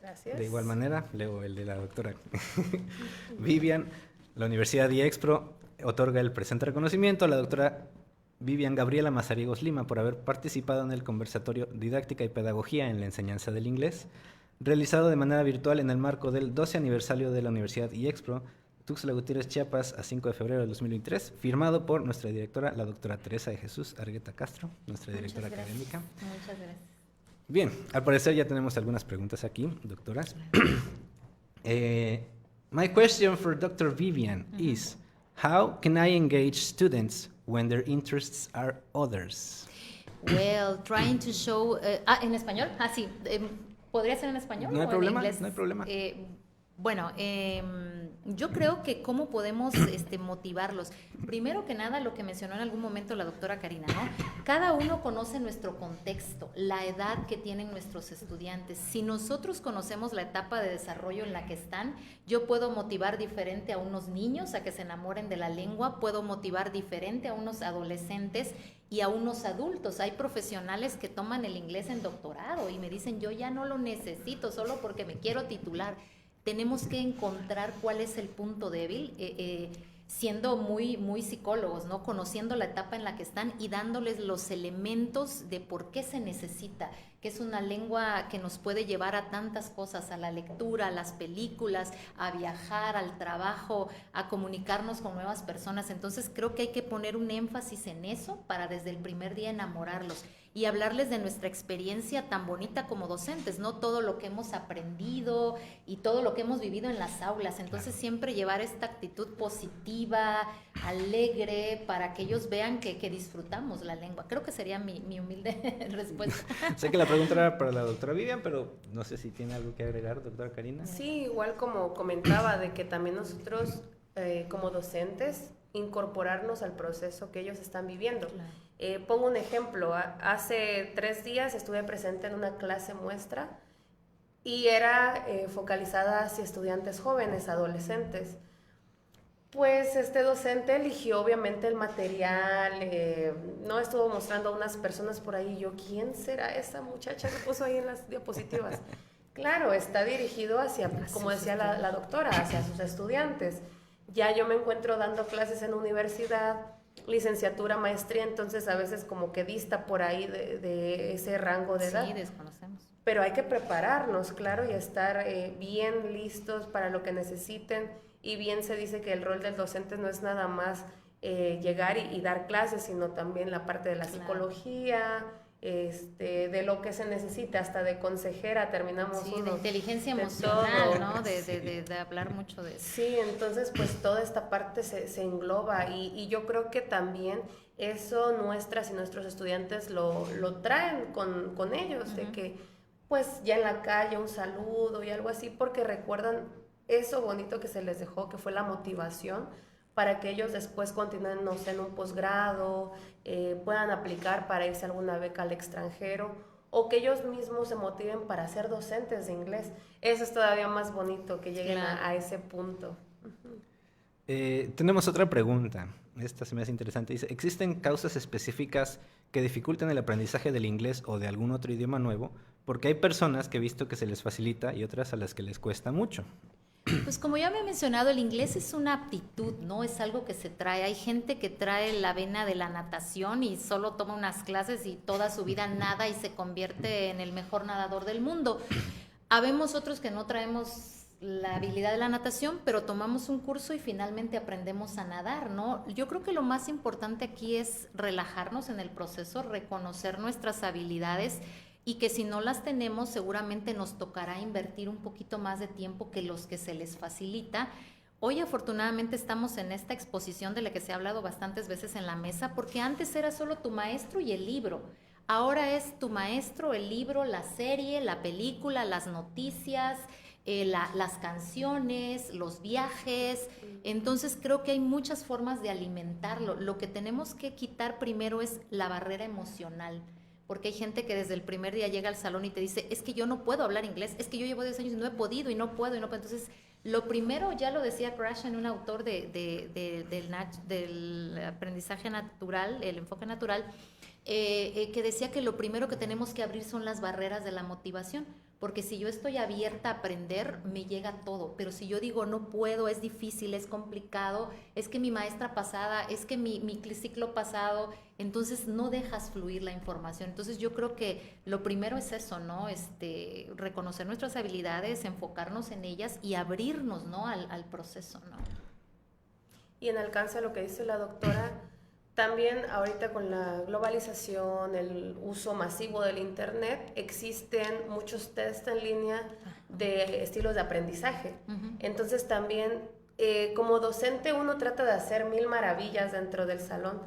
Gracias. De igual manera, leo el de la doctora Vivian. La Universidad IEXPRO otorga el presente reconocimiento a la doctora Vivian Gabriela Mazariegos Lima por haber participado en el Conversatorio Didáctica y Pedagogía en la Enseñanza del Inglés, realizado de manera virtual en el marco del 12 aniversario de la Universidad IEXPRO, Tuxtla Gutiérrez, Chiapas, a 5 de febrero del 2023, firmado por nuestra directora, la doctora Teresa de Jesús Argueta Castro, nuestra directora académica. Muchas gracias. Bien, al parecer ya tenemos algunas preguntas aquí, doctoras. My question for Dr. Vivian is, how can I engage students when their interests are others? Well, trying to show... ¿en español? Sí. ¿Podría ser en español No hay o problema, en inglés? no hay problema. Bueno, yo creo que cómo podemos motivarlos. Primero que nada, lo que mencionó en algún momento la doctora Karina, ¿no? Cada uno conoce nuestro contexto, la edad que tienen nuestros estudiantes. Si nosotros conocemos la etapa de desarrollo en la que están, yo puedo motivar diferente a unos niños a que se enamoren de la lengua, puedo motivar diferente a unos adolescentes y a unos adultos. Hay profesionales que toman el inglés en doctorado y me dicen, yo ya no lo necesito solo porque me quiero titular. Tenemos que encontrar cuál es el punto débil, siendo muy psicólogos, ¿no? Conociendo la etapa en la que están y dándoles los elementos de por qué se necesita, que es una lengua que nos puede llevar a tantas cosas, a la lectura, a las películas, a viajar, al trabajo, a comunicarnos con nuevas personas. Entonces creo que hay que poner un énfasis en eso para desde el primer día enamorarlos. y hablarles de nuestra experiencia tan bonita como docentes, ¿no? Todo lo que hemos aprendido y todo lo que hemos vivido en las aulas. Entonces, siempre llevar esta actitud positiva, alegre, para que ellos vean que disfrutamos la lengua. Creo que sería mi humilde respuesta. Sé que la pregunta era para la doctora Vivian, pero no sé si tiene algo que agregar, doctora Karina. Sí, igual como comentaba, de que también nosotros como docentes incorporarnos al proceso que ellos están viviendo. Claro. Pongo un ejemplo, hace 3 días estuve presente en una clase muestra y era focalizada hacia estudiantes jóvenes, adolescentes. Pues este docente eligió obviamente el material, no estuvo mostrando a unas personas por ahí, yo, ¿quién será esa muchacha que puso ahí en las diapositivas? Claro, está dirigido hacia, como decía la doctora, hacia sus estudiantes. Ya yo me encuentro dando clases en universidad, licenciatura, maestría, entonces a veces como que dista por ahí de ese rango de edad. Sí, desconocemos. Pero hay que prepararnos, claro, y estar bien listos para lo que necesiten. Y bien se dice que el rol del docente no es nada más llegar y dar clases, sino también la parte de la psicología, de lo que se necesita, hasta de consejera terminamos. Sí, de inteligencia emocional, ¿no? De hablar mucho de eso. Sí, entonces pues toda esta parte se engloba y yo creo que también eso nuestras y nuestros estudiantes lo traen con ellos, de que pues ya en la calle un saludo y algo así, porque recuerdan eso bonito que se les dejó, que fue la motivación para que ellos después continúen, no sé, en un posgrado, puedan aplicar para irse a alguna beca al extranjero, o que ellos mismos se motiven para ser docentes de inglés. Eso es todavía más bonito, que lleguen a ese punto. Tenemos otra pregunta. Esta se me hace interesante. Dice, ¿existen causas específicas que dificultan el aprendizaje del inglés o de algún otro idioma nuevo? Porque hay personas que he visto que se les facilita y otras a las que les cuesta mucho. Pues como ya me he mencionado, el inglés es una aptitud, ¿no? Es algo que se trae. Hay gente que trae la vena de la natación y solo toma unas clases y toda su vida nada y se convierte en el mejor nadador del mundo. Habemos otros que no traemos la habilidad de la natación, pero tomamos un curso y finalmente aprendemos a nadar, ¿no? Yo creo que lo más importante aquí es relajarnos en el proceso, reconocer nuestras habilidades y que si no las tenemos seguramente nos tocará invertir un poquito más de tiempo que los que se les facilita. Hoy afortunadamente estamos en esta exposición de la que se ha hablado bastantes veces en la mesa, porque antes era solo tu maestro y el libro. Ahora es tu maestro, el libro, la serie, la película, las noticias, las canciones, los viajes. Entonces creo que hay muchas formas de alimentarlo. Lo que tenemos que quitar primero es la barrera emocional. Porque hay gente que desde el primer día llega al salón y te dice, es que yo no puedo hablar inglés, es que yo llevo 10 años y no he podido y no puedo. Entonces, lo primero, ya lo decía Krashen, un autor del aprendizaje natural, el enfoque natural, que decía que lo primero que tenemos que abrir son las barreras de la motivación. Porque si yo estoy abierta a aprender, me llega todo. Pero si yo digo, no puedo, es difícil, es complicado, es que mi maestra pasada, es que mi ciclo pasado, entonces no dejas fluir la información. Entonces yo creo que lo primero es eso, ¿no? Reconocer nuestras habilidades, enfocarnos en ellas y abrirnos, ¿no? al proceso, ¿no? Y en alcance a lo que dice la doctora, también ahorita con la globalización, el uso masivo del internet, existen muchos test en línea de estilos de aprendizaje. Entonces también como docente uno trata de hacer 1000 maravillas dentro del salón,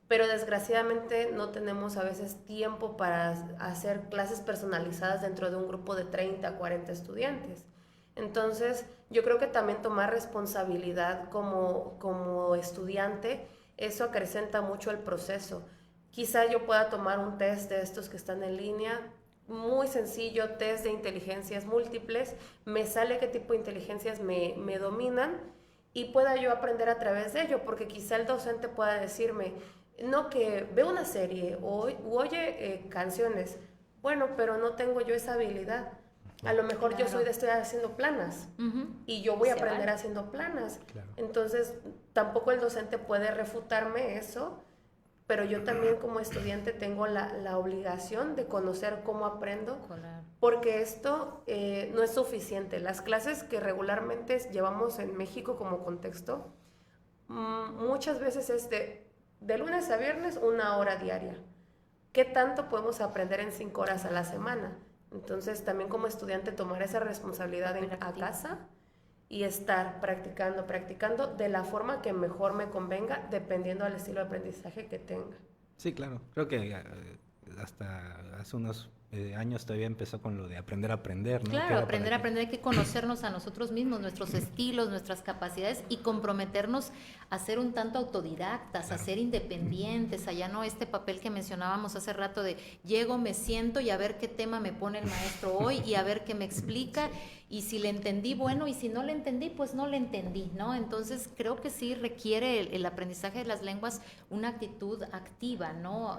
pero desgraciadamente no tenemos a veces tiempo para hacer clases personalizadas dentro de un grupo de 30, 40 estudiantes. Entonces yo creo que también tomar responsabilidad como estudiante, eso acrecenta mucho el proceso. Quizá yo pueda tomar un test de estos que están en línea, muy sencillo, test de inteligencias múltiples, me sale qué tipo de inteligencias me dominan y pueda yo aprender a través de ello, porque quizá el docente pueda decirme, no, que veo una serie o oye canciones, bueno, pero no tengo yo esa habilidad. A lo mejor yo estoy haciendo planas y yo voy a aprender haciendo planas. Claro. Entonces, tampoco el docente puede refutarme eso, pero yo también como estudiante tengo la obligación de conocer cómo aprendo, porque esto no es suficiente. Las clases que regularmente llevamos en México como contexto, muchas veces es de lunes a viernes 1 hora diaria. ¿qué tanto podemos aprender en 5 horas a la semana? Entonces, también como estudiante tomar esa responsabilidad a casa y estar practicando de la forma que mejor me convenga, dependiendo del estilo de aprendizaje que tenga. Sí, claro. Creo que hasta hace unos años todavía empezó con lo de aprender a aprender, ¿no? Claro, aprender, hay que conocernos a nosotros mismos, nuestros estilos, nuestras capacidades y comprometernos a ser un tanto autodidactas, Claro. a ser independientes, allá no este papel que mencionábamos hace rato de llego, me siento y a ver qué tema me pone el maestro hoy y a ver qué me explica y si le entendí, bueno, y si no le entendí, pues no le entendí, ¿no? Entonces creo que sí requiere el aprendizaje de las lenguas una actitud activa, ¿no?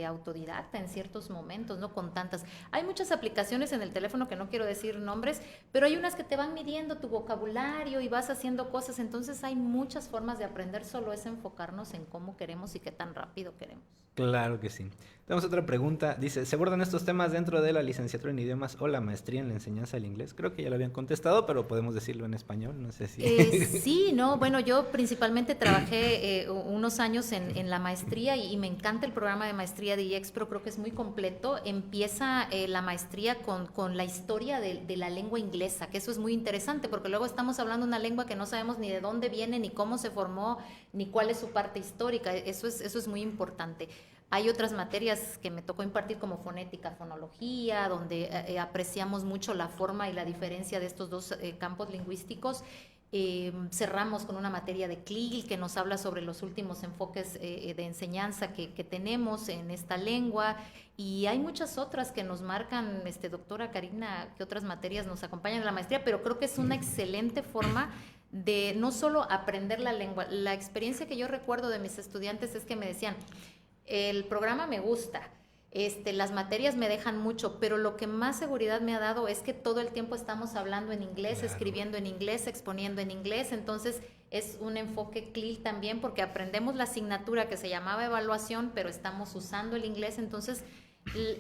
Autodidacta en ciertos momentos, ¿no? Con tantas. Hay muchas aplicaciones en el teléfono que no quiero decir nombres, pero hay unas que te van midiendo tu vocabulario y vas haciendo cosas, entonces hay muchas formas de aprender, solo es enfocarnos en cómo queremos y qué tan rápido queremos. Claro que sí. Tenemos otra pregunta. Dice, ¿se abordan estos temas dentro de la licenciatura en idiomas o la maestría en la enseñanza del inglés? Creo que ya lo habían contestado, pero podemos decirlo en español, no sé si... Sí, no, bueno, yo principalmente trabajé unos años en la maestría y me encanta el programa de maestría de IEXPRO, creo que es muy completo. Empieza la maestría con la historia de la lengua inglesa, que eso es muy interesante, porque luego estamos hablando una lengua que no sabemos ni de dónde viene, ni cómo se formó, ni cuál es su parte histórica, eso es muy importante. Hay otras materias que me tocó impartir como fonética, fonología, donde apreciamos mucho la forma y la diferencia de estos dos campos lingüísticos. Cerramos con una materia de CLIL que nos habla sobre los últimos enfoques de enseñanza que tenemos en esta lengua, y hay muchas otras que nos marcan, doctora Karina, que otras materias nos acompañan en la maestría, pero creo que es una excelente forma de no solo aprender la lengua. La experiencia que yo recuerdo de mis estudiantes es que me decían, el programa me gusta, las materias me dejan mucho, pero lo que más seguridad me ha dado es que todo el tiempo estamos hablando en inglés, Claro. escribiendo en inglés, exponiendo en inglés, entonces es un enfoque CLIL también porque aprendemos la asignatura que se llamaba evaluación, pero estamos usando el inglés, entonces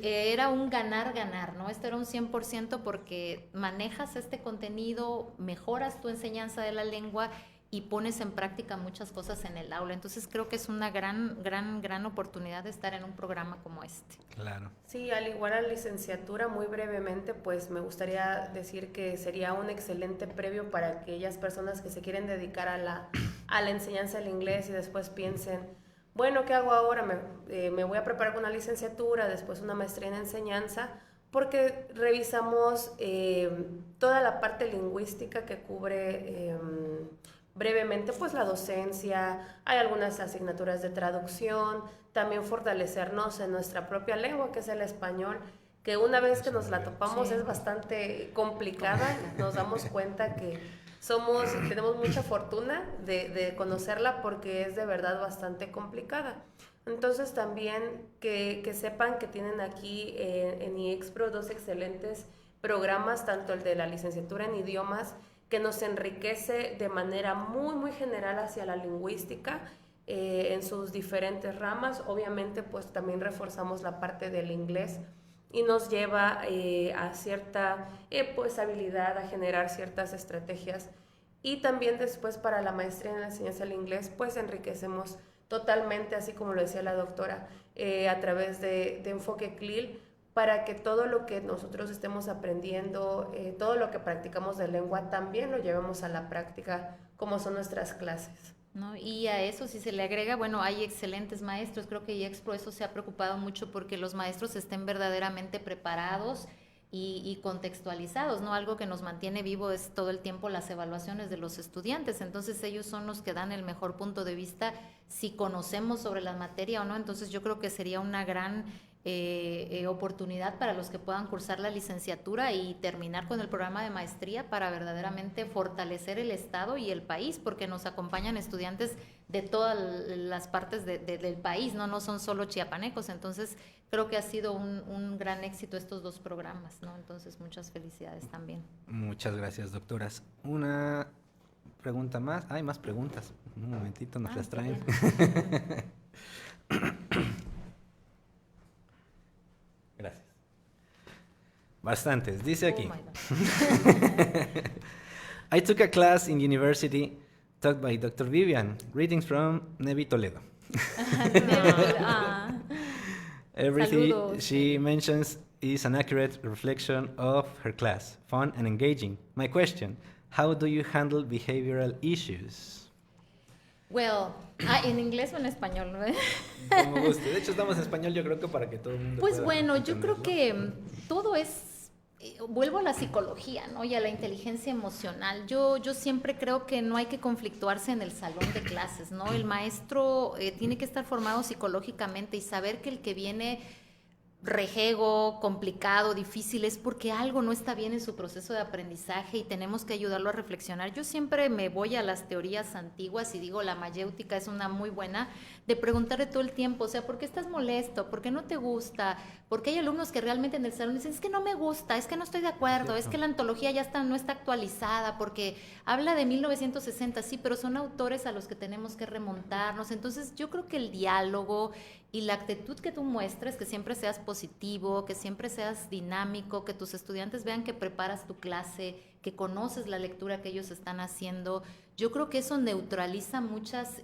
era un ganar-ganar, ¿no? Esto era un 100% porque manejas este contenido, mejoras tu enseñanza de la lengua y pones en práctica muchas cosas en el aula. Entonces creo que es una gran oportunidad de estar en un programa como este. Claro. Sí, al igual a la licenciatura, muy brevemente, pues me gustaría decir que sería un excelente previo para aquellas personas que se quieren dedicar a la enseñanza del inglés y después piensen, bueno, ¿qué hago ahora? Me voy a preparar con una licenciatura, después una maestría en enseñanza, porque revisamos toda la parte lingüística que cubre brevemente pues la docencia, hay algunas asignaturas de traducción, también fortalecernos en nuestra propia lengua que es el español, que una vez que nos la topamos es bastante complicada, nos damos cuenta que tenemos mucha fortuna de conocerla porque es de verdad bastante complicada. Entonces también que sepan que tienen aquí en IEXPRO 2 excelentes programas, tanto el de la licenciatura en idiomas, que nos enriquece de manera muy general hacia la lingüística en sus diferentes ramas. Obviamente pues también reforzamos la parte del inglés y nos lleva a cierta pues habilidad, a generar ciertas estrategias, y también después para la maestría en la enseñanza del inglés pues enriquecemos totalmente, así como lo decía la doctora, a través de enfoque CLIL, para que todo lo que nosotros estemos aprendiendo, todo lo que practicamos de lengua, también lo llevemos a la práctica, como son nuestras clases, ¿no? Y a eso si se le agrega, bueno, hay excelentes maestros, creo que IEXPRO eso se ha preocupado mucho porque los maestros estén verdaderamente preparados y contextualizados, ¿no? Algo que nos mantiene vivo es todo el tiempo las evaluaciones de los estudiantes, entonces ellos son los que dan el mejor punto de vista si conocemos sobre la materia o no, entonces yo creo que sería una gran oportunidad para los que puedan cursar la licenciatura y terminar con el programa de maestría para verdaderamente fortalecer el Estado y el país, porque nos acompañan estudiantes de todas las partes del país, no son solo chiapanecos, entonces creo que ha sido un gran éxito estos dos programas, ¿no? Entonces muchas felicidades también. Muchas gracias, doctoras. Una pregunta más. Hay más preguntas. Un momentito, nos las traen. Gracias. Bastantes. Dice aquí. I took a class in university taught by Dr. Vivian. Greetings from Nevi Toledo. Everything Saludos. she mentions is an accurate reflection of her class, fun and engaging. My question, how do you handle behavioral issues? Well, ¿en inglés o en español? ¿No? Como guste. De hecho, estamos en español, yo creo que para que todo el mundo Pues pueda bueno, yo creo entenderlo. que todo es, vuelvo a la psicología, ¿no? Y a la inteligencia emocional. Yo siempre creo que no hay que conflictuarse en el salón de clases, ¿no? El maestro tiene que estar formado psicológicamente y saber que el que viene rejego, complicado, difícil, es porque algo no está bien en su proceso de aprendizaje y tenemos que ayudarlo a reflexionar. Yo siempre me voy a las teorías antiguas y digo, la mayéutica es una muy buena, de preguntarle todo el tiempo, o sea, ¿por qué estás molesto? ¿Por qué no te gusta? Porque hay alumnos que realmente en el salón dicen, es que no me gusta, es que no estoy de acuerdo, es que la antología ya está, no está actualizada, porque habla de 1960, sí, pero son autores a los que tenemos que remontarnos. Entonces, yo creo que el diálogo y la actitud que tú muestres, que siempre seas positivo, que siempre seas dinámico, que tus estudiantes vean que preparas tu clase, que conoces la lectura que ellos están haciendo, yo creo que eso neutraliza muchas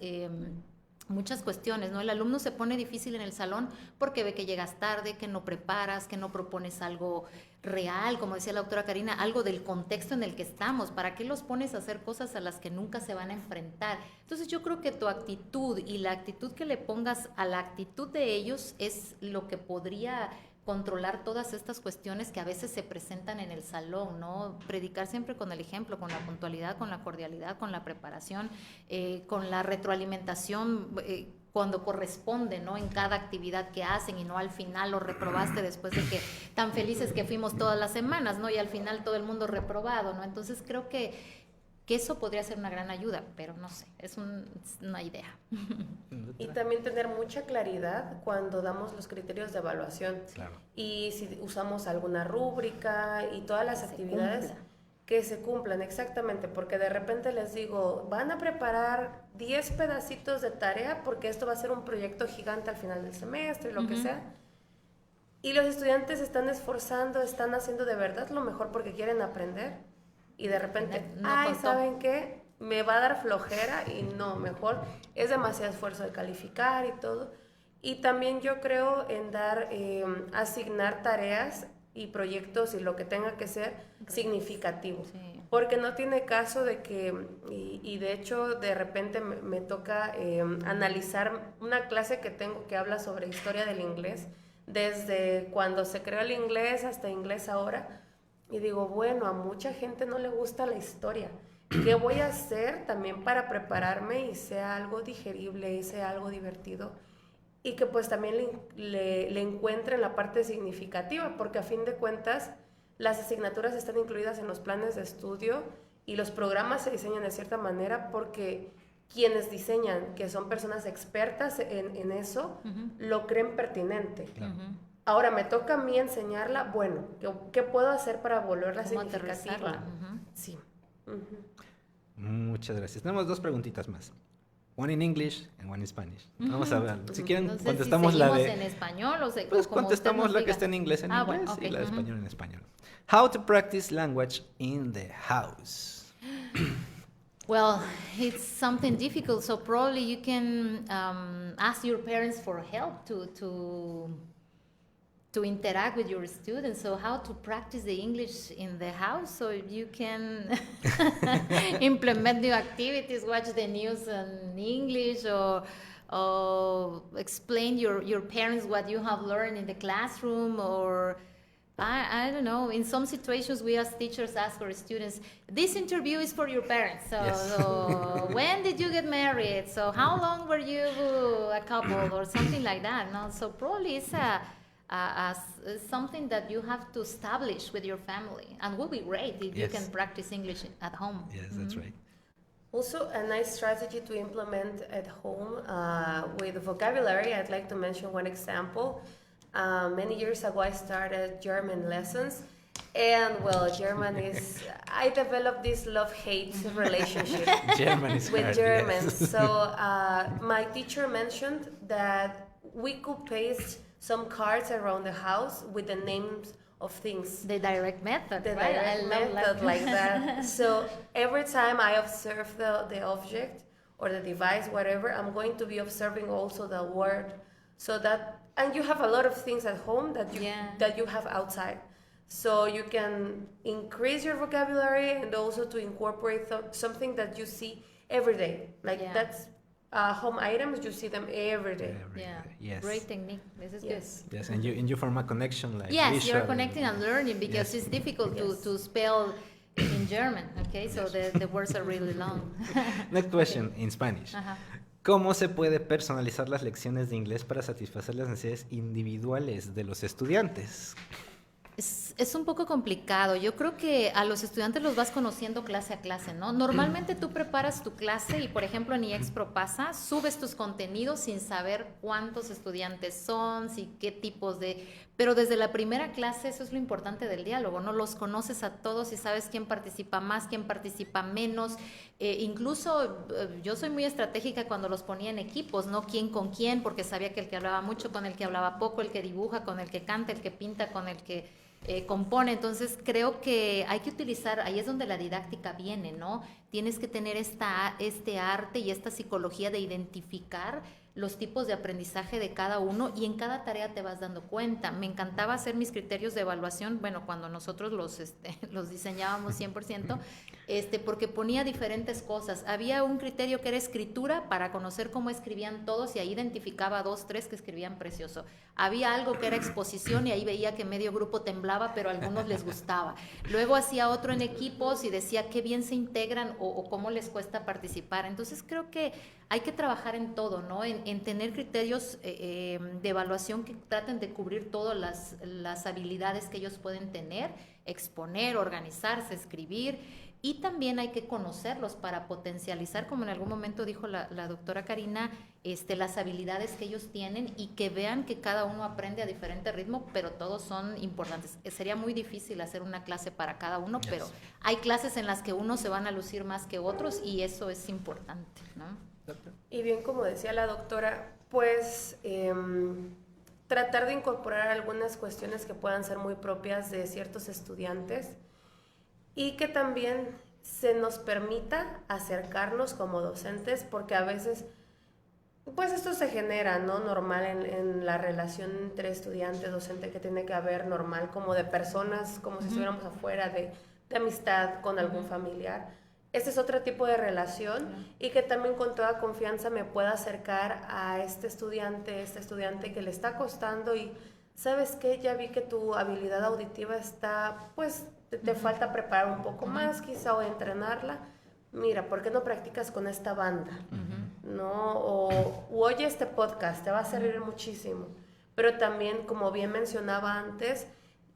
cuestiones, ¿no? El alumno se pone difícil en el salón porque ve que llegas tarde, que no preparas, que no propones algo real, como decía la doctora Karina, algo del contexto en el que estamos. ¿Para qué los pones a hacer cosas a las que nunca se van a enfrentar? Entonces yo creo que tu actitud y la actitud que le pongas a la actitud de ellos es lo que podría controlar todas estas cuestiones que a veces se presentan en el salón, ¿no? Predicar siempre con el ejemplo, con la puntualidad, con la cordialidad, con la preparación, con la retroalimentación cuando corresponde, ¿no? En cada actividad que hacen y no al final lo reprobaste después de que tan felices que fuimos todas las semanas, ¿no? Y al final todo el mundo reprobado, ¿no? Entonces creo que eso podría ser una gran ayuda, pero no sé, es una idea. Y también tener mucha claridad cuando damos los criterios de evaluación. Claro. Y si usamos alguna rúbrica y todas las actividades que se cumplan, exactamente, porque de repente les digo, van a preparar 10 pedacitos de tarea porque esto va a ser un proyecto gigante al final del semestre, lo que sea. Y los estudiantes se están esforzando, están haciendo de verdad lo mejor porque quieren aprender. Y de repente, ¿saben qué? Me va a dar flojera y no, mejor es demasiado esfuerzo de calificar y todo. Y también yo creo en asignar tareas y proyectos y lo que tenga que ser significativo. Sí. Porque no tiene caso de que, y de hecho de repente me toca analizar una clase que tengo que habla sobre historia del inglés, desde cuando se creó el inglés hasta inglés ahora. Y digo, bueno, a mucha gente no le gusta la historia. ¿Qué voy a hacer también para prepararme y sea algo digerible y sea algo divertido? Y que pues también le encuentren la parte significativa, porque a fin de cuentas las asignaturas están incluidas en los planes de estudio y los programas se diseñan de cierta manera porque quienes diseñan, que son personas expertas en eso, lo creen pertinente. Claro. Ahora me toca a mí enseñarla, bueno, ¿qué puedo hacer para volverla significativa? Sí. Muchas gracias. Tenemos dos preguntitas más. One in English and one in Spanish. Vamos a ver. Si quieren, Entonces, contestamos si la de... en español o pues contestamos la que está en inglés en inglés y la de español en español. How to practice language in the house. Well, it's something difficult, so probably you can ask your parents for help to interact with your students. So how to practice the English in the house so you can implement new activities, watch the news in English, or explain your parents what you have learned in the classroom, or I don't know. In some situations, we as teachers ask our students, this interview is for your parents. So, yes. So when did you get married? So how long were you a couple or something like that? No? So probably it's something that you have to establish with your family, and will be great if you can practice English at home. Yes, that's right. Also, a nice strategy to implement at home with vocabulary. I'd like to mention one example. Many years ago, I started German lessons, and well, German is, I developed this love-hate relationship German is with hard, German. Yes. So my teacher mentioned that we could paste some cards around the house with the names of things. The direct method, the right? direct method like that. So every time I observe the object or the device, whatever, I'm going to be observing also the word. so that, and you have a lot of things at home that you have outside. So you can increase your vocabulary and also to incorporate something that you see every day. Like that's home items, you see them every day. Yes. Great technique. This is good. Yes, and you form a connection like Yes, you're visual. connecting and learning because it's difficult to spell in German, okay? So the words are really long. Next question in Spanish. ¿Cómo se puede personalizar las lecciones de inglés para satisfacer las necesidades individuales de los estudiantes? Es un poco complicado. Yo creo que a los estudiantes los vas conociendo clase a clase, ¿no? Normalmente tú preparas tu clase y, por ejemplo, en IEXPRO pasa, subes tus contenidos sin saber cuántos estudiantes son, qué tipos de... Pero desde la primera clase, eso es lo importante del diálogo, ¿no? Los conoces a todos y sabes quién participa más, quién participa menos. Incluso yo soy muy estratégica cuando los ponía en equipos, ¿no? ¿Quién con quién? Porque sabía que el que hablaba mucho con el que hablaba poco, el que dibuja con el que canta, el que pinta con el que compone. Entonces creo que hay que utilizar, ahí es donde la didáctica viene, ¿no? Tienes que tener este arte y esta psicología de identificar los tipos de aprendizaje de cada uno y en cada tarea te vas dando cuenta. Me encantaba hacer mis criterios de evaluación, bueno, cuando nosotros los diseñábamos 100%, porque ponía diferentes cosas. Había un criterio que era escritura para conocer cómo escribían todos y ahí identificaba 2, 3 que escribían precioso. Había algo que era exposición y ahí veía que medio grupo temblaba, pero a algunos les gustaba. Luego hacía otro en equipos y decía qué bien se integran o cómo les cuesta participar. Entonces creo que hay que trabajar en todo, ¿no? En tener criterios de evaluación que traten de cubrir todas las habilidades que ellos pueden tener, exponer, organizarse, escribir, y también hay que conocerlos para potencializar, como en algún momento dijo la doctora Karina, las habilidades que ellos tienen y que vean que cada uno aprende a diferente ritmo, pero todos son importantes. Sería muy difícil hacer una clase para cada uno, pero hay clases en las que unos se van a lucir más que otros y eso es importante, ¿no? Y bien, como decía la doctora, pues tratar de incorporar algunas cuestiones que puedan ser muy propias de ciertos estudiantes y que también se nos permita acercarnos como docentes, porque a veces, pues esto se genera, ¿no? Normal en la relación entre estudiante-docente que tiene que haber normal, como de personas, como si estuviéramos afuera, de amistad con algún familiar. Este es otro tipo de relación y que también con toda confianza me pueda acercar a este estudiante que le está costando y ¿sabes qué? Ya vi que tu habilidad auditiva está, pues te falta preparar un poco más quizá o entrenarla. Mira, ¿por qué no practicas con esta banda? ¿No? O oye este podcast, te va a servir muchísimo. Pero también, como bien mencionaba antes,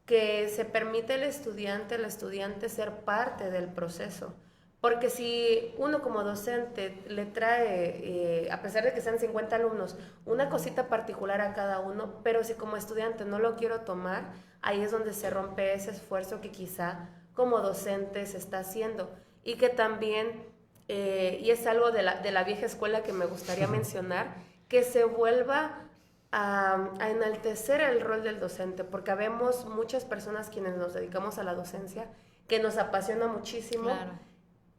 que se permite al estudiante ser parte del proceso. Porque si uno como docente le trae, a pesar de que sean 50 alumnos, una cosita particular a cada uno, pero si como estudiante no lo quiero tomar, ahí es donde se rompe ese esfuerzo que quizá como docente se está haciendo. Y que también, y es algo de la vieja escuela que me gustaría mencionar, que se vuelva a enaltecer el rol del docente, porque habemos muchas personas quienes nos dedicamos a la docencia, que nos apasiona muchísimo. Claro.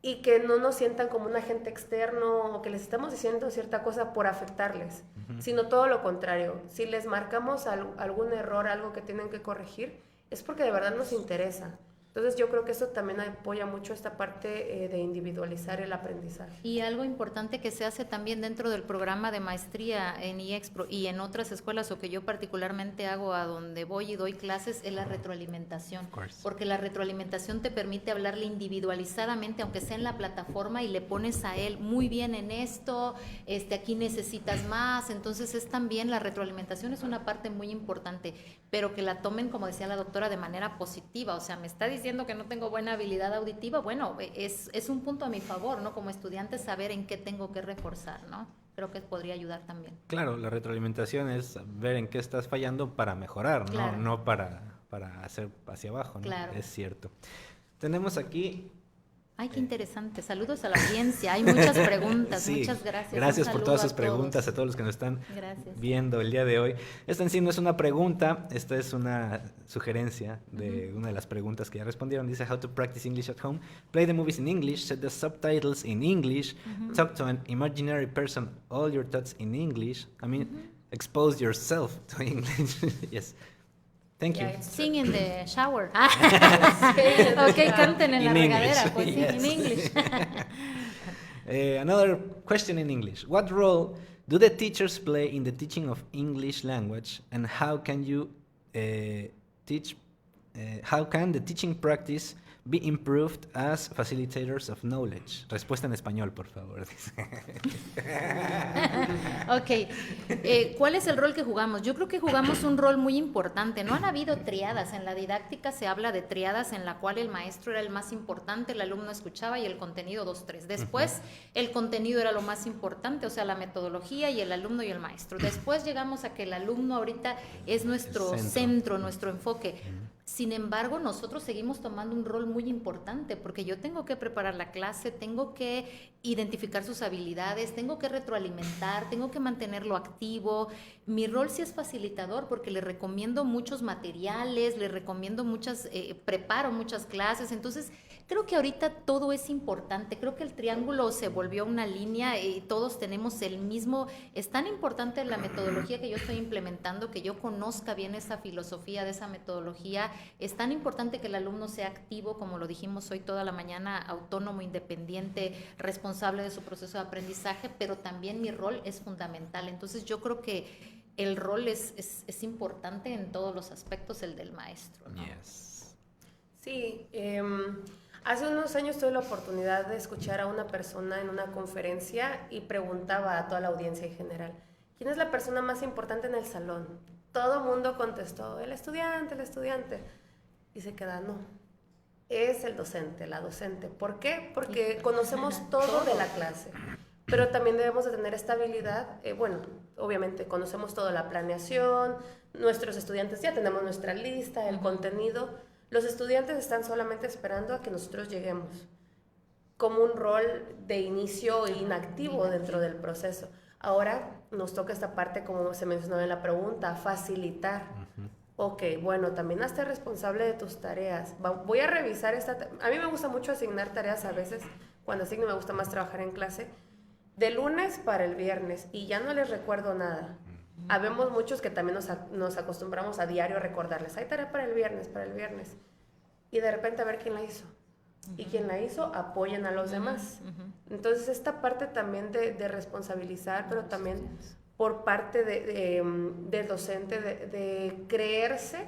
Y que no nos sientan como un agente externo o que les estamos diciendo cierta cosa por afectarles, sino todo lo contrario. Si les marcamos algún error, algo que tienen que corregir, es porque de verdad nos interesa. Entonces yo creo que eso también apoya mucho esta parte de individualizar el aprendizaje. Y algo importante que se hace también dentro del programa de maestría en IEXPRO y en otras escuelas, o que yo particularmente hago a donde voy y doy clases, es la retroalimentación. Porque la retroalimentación te permite hablarle individualizadamente, aunque sea en la plataforma, y le pones a él muy bien en esto, aquí necesitas más. Entonces es también, la retroalimentación es una parte muy importante, pero que la tomen, como decía la doctora, de manera positiva. O sea, me está diciendo que no tengo buena habilidad auditiva, bueno, es un punto a mi favor, ¿no? Como estudiante, saber en qué tengo que reforzar, ¿no? Creo que podría ayudar también. Claro, la retroalimentación es ver en qué estás fallando para mejorar, ¿no? Claro. No para hacer hacia abajo, ¿no? Claro. Es cierto. Tenemos aquí... Ay, qué interesante. Saludos a la audiencia. Hay muchas preguntas. Sí, muchas gracias. Gracias por todas sus preguntas, a todos los que nos están viendo el día de hoy. Esta en sí no es una pregunta, esta es una sugerencia de una de las preguntas que ya respondieron. Dice, how to practice English at home. Play the movies in English, set the subtitles in English, talk to an imaginary person, all your thoughts in English. I mean, expose yourself to English. Yes. Thank you. Yeah, it's Sing in the shower. Okay, Okay, canten en la In regadera, English, pues sí, yes. in English. Another question in English. What role do the teachers play in the teaching of English language, and how can you teach? How can the teaching practice be improved as facilitators of knowledge? Respuesta en español, por favor. Ok, ¿cuál es el rol que jugamos? Yo creo que jugamos un rol muy importante. No han habido triadas. En la didáctica se habla de triadas en la cual el maestro era el más importante, el alumno escuchaba y el contenido 2, 3. Después el contenido era lo más importante, o sea, la metodología y el alumno y el maestro. Después llegamos a que el alumno ahorita es nuestro centro, nuestro enfoque. Sin embargo, nosotros seguimos tomando un rol muy importante porque yo tengo que preparar la clase, tengo que identificar sus habilidades, tengo que retroalimentar, tengo que mantenerlo activo. Mi rol sí es facilitador porque le recomiendo muchos materiales, le recomiendo preparo muchas clases. Entonces, creo que ahorita todo es importante. Creo que el triángulo se volvió una línea y todos tenemos el mismo. Es tan importante la metodología que yo estoy implementando, que yo conozca bien esa filosofía de esa metodología. Es tan importante que el alumno sea activo, como lo dijimos hoy toda la mañana, autónomo, independiente, responsable de su proceso de aprendizaje, pero también mi rol es fundamental. Entonces yo creo que el rol es importante en todos los aspectos, el del maestro, ¿no? Yes. Sí, hace unos años tuve la oportunidad de escuchar a una persona en una conferencia y preguntaba a toda la audiencia en general, ¿quién es la persona más importante en el salón? Todo el mundo contestó, el estudiante, el estudiante. Y se queda, no, es el docente, la docente. ¿Por qué? Porque conocemos todo de la clase, pero también debemos de tener esta habilidad. Bueno, obviamente conocemos toda la planeación, nuestros estudiantes ya tenemos nuestra lista, el contenido. Los estudiantes están solamente esperando a que nosotros lleguemos, como un rol de inicio inactivo dentro del proceso. Ahora nos toca esta parte, como se mencionó en la pregunta, facilitar. Ok, bueno, también hazte responsable de tus tareas. Voy a revisar a mí me gusta mucho asignar tareas a veces. Cuando asigno me gusta más trabajar en clase. De lunes para el viernes y ya no les recuerdo nada. Habemos muchos que también nos acostumbramos a diario a recordarles. Hay tarea para el viernes. Y de repente a ver quién la hizo. Y quien la hizo, apoyen a los demás. Entonces, esta parte también de responsabilizar, pero también por parte del docente, de creerse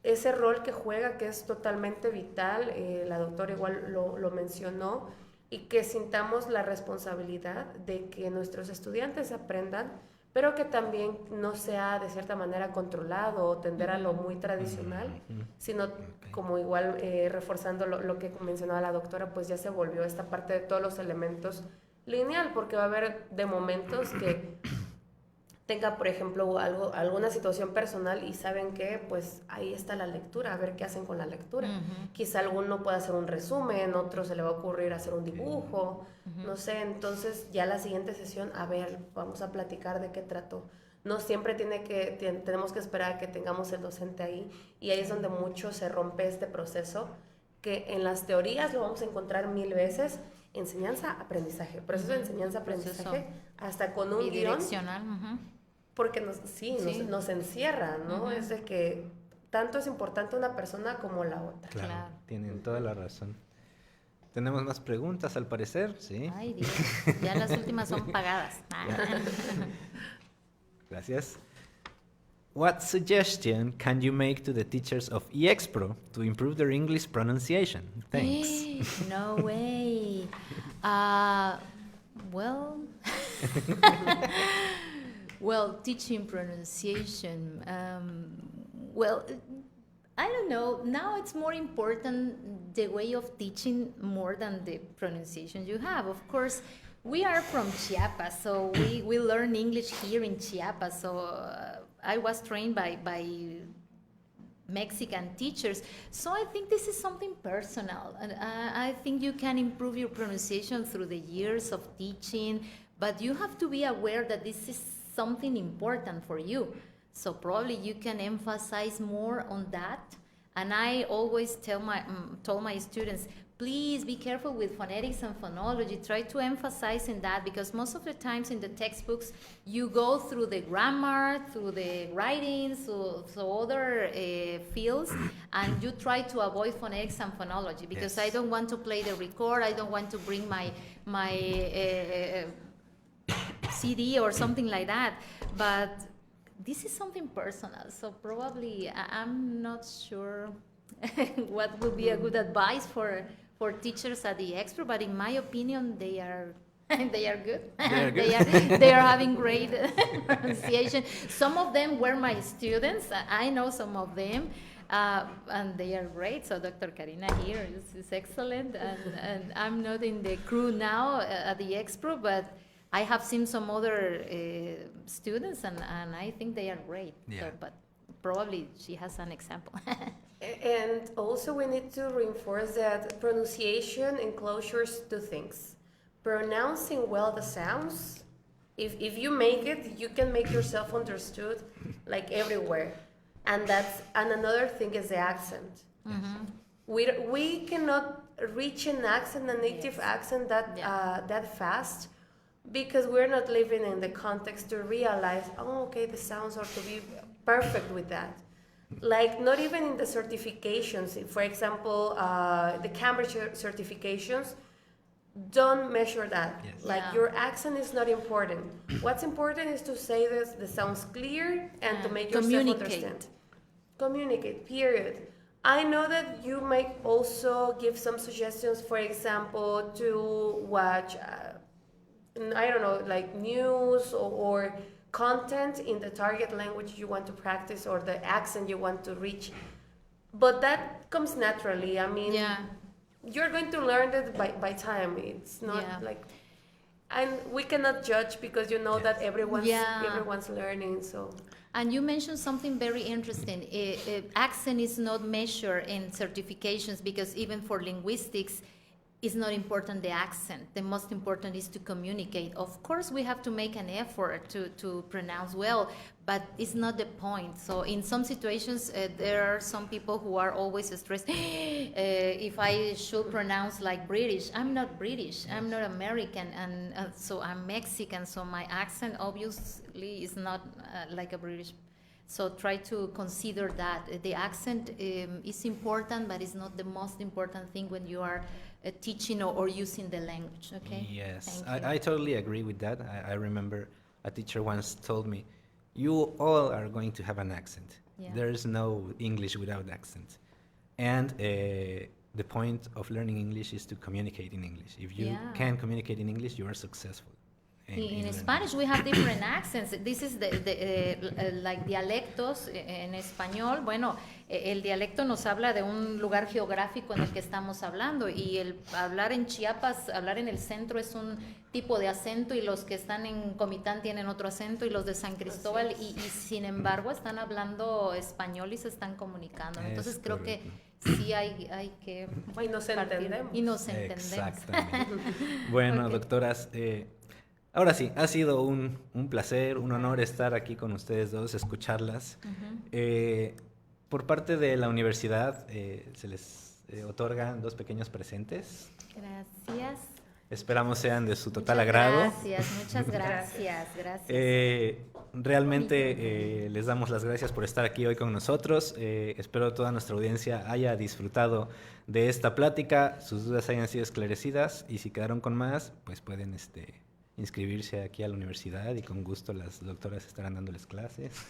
ese rol que juega, que es totalmente vital. La doctora igual lo mencionó, y que sintamos la responsabilidad de que nuestros estudiantes aprendan, pero que también no sea de cierta manera controlado o tender a lo muy tradicional, sino como igual reforzando lo que mencionaba la doctora, pues ya se volvió esta parte de todos los elementos lineal, porque va a haber de momentos que tenga, por ejemplo, alguna situación personal y saben que pues ahí está la lectura, a ver qué hacen con la lectura. Quizá alguno pueda hacer un resumen, otro se le va a ocurrir hacer un dibujo, no sé, entonces ya la siguiente sesión, a ver, vamos a platicar de qué trató. No siempre tenemos que esperar a que tengamos el docente ahí, y ahí es donde mucho se rompe este proceso, que en las teorías lo vamos a encontrar 1000 veces, enseñanza-aprendizaje, proceso de enseñanza-aprendizaje, hasta con un guión. Porque nos encierra, ¿no? Uh-huh. Es de que tanto es importante una persona como la otra. Claro, tienen toda la razón. Tenemos más preguntas, al parecer, ¿sí? Ay, Dios, ya las últimas son pagadas. Gracias. What suggestion can you make to the teachers of IEXPRO to improve their English pronunciation? Thanks. No way. Well, teaching pronunciation. Well, I don't know. Now it's more important the way of teaching more than the pronunciation you have. Of course, we are from Chiapas, so we learn English here in Chiapas. So I was trained by Mexican teachers. So I think this is something personal. And I think you can improve your pronunciation through the years of teaching, but you have to be aware that this is something important for you. So probably you can emphasize more on that And I always told my students, please be careful with phonetics and phonology. Try to emphasize in that, because most of the times in the textbooks, you go through the grammar, through the writing, so other fields, and you try to avoid phonetics and phonology, because Yes. I don't want to play the record, I don't want to bring my CD or something like that. But this is something personal, so probably I'm not sure what would be a good advice for teachers at the IEXPRO, but in my opinion, they are good. They are good. they are having great pronunciation. Some of them were my students. I know some of them, and they are great. So Dr. Karina here is excellent, and I'm not in the crew now at the IEXPRO, but I have seen some other students, and I think they are great. Yeah. So, but probably she has an example. And also we need to reinforce that pronunciation enclosures two things. Pronouncing well the sounds. If you make it, you can make yourself understood like everywhere. And another thing is the accent. Mm-hmm. We cannot reach an accent, a native Yes. accent that Yeah. that fast, because we're not living in the context to realize, oh, okay, the sounds are to be perfect with that. Like, not even in the certifications. For example, the Cambridge certifications don't measure that. Yes. Like, Yeah. your accent is not important. What's important is to say this, the sounds clear, and to Yeah. make yourself Communicate. understand. Communicate, period. I know that you might also give some suggestions, for example, to watch, I don't know, like news or content in the target language you want to practice or the accent you want to reach. But that comes naturally. I mean, Yeah. you're going to learn it by time. It's not Yeah. like, and we cannot judge because you know that everyone's Yeah. learning. So And you mentioned something very interesting. Accent is not measured in certifications, because even for linguistics, it's not important the accent. The most important is to communicate. Of course, we have to make an effort to pronounce well, but it's not the point. So in some situations, there are some people who are always stressed. If I should pronounce like British, I'm not British. I'm not American, and so I'm Mexican. So my accent obviously is not like a British. So try to consider that the accent is important, but it's not the most important thing when you are teaching or using the language. Okay. Yes, Thank you. I totally agree with that. I remember a teacher once told me, you all are going to have an accent. Yeah. There is no English without accent. And the point of learning English is to communicate in English. If you Yeah. can communicate in English, you are successful. In learning. Spanish we have different accents. This is like dialectos en español. Bueno, el dialecto nos habla de un lugar geográfico en el que estamos hablando, y el hablar en Chiapas, hablar en el centro es un tipo de acento, y los que están en Comitán tienen otro acento, y los de San Cristóbal, y sin embargo están hablando español y se están comunicando. Entonces Es creo que correcto. sí hay que y nos entendemos. y nos entendemos. Exactamente. Bueno, Ok. doctoras, ahora sí, ha sido un placer, un honor estar aquí con ustedes dos, escucharlas. Ujú. Por parte de la universidad se les otorgan 2 pequeños presentes. Gracias. Esperamos sean de su total Muchas agrado. Gracias, muchas gracias, gracias. Realmente les damos las gracias por estar aquí hoy con nosotros. Espero toda nuestra audiencia haya disfrutado de esta plática, sus dudas hayan sido esclarecidas, y si quedaron con más, pues pueden inscribirse aquí a la universidad y con gusto las doctoras estarán dándoles clases.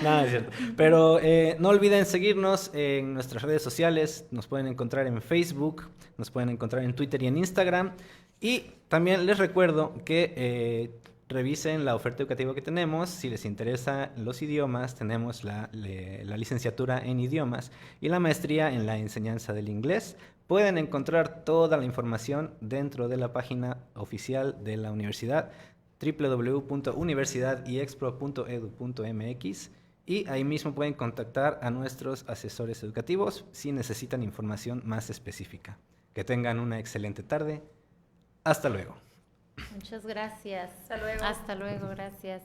Nada, es cierto. Pero no olviden seguirnos en nuestras redes sociales. Nos pueden encontrar en Facebook, nos pueden encontrar en Twitter y en Instagram. Y también les recuerdo que revisen la oferta educativa que tenemos. Si les interesan los idiomas, tenemos la licenciatura en idiomas y la maestría en la enseñanza del inglés. Pueden encontrar toda la información dentro de la página oficial de la universidad, www.universidadiexpro.edu.mx, y ahí mismo pueden contactar a nuestros asesores educativos si necesitan información más específica. Que tengan una excelente tarde. Hasta luego. Muchas gracias. Hasta luego. Hasta luego, gracias.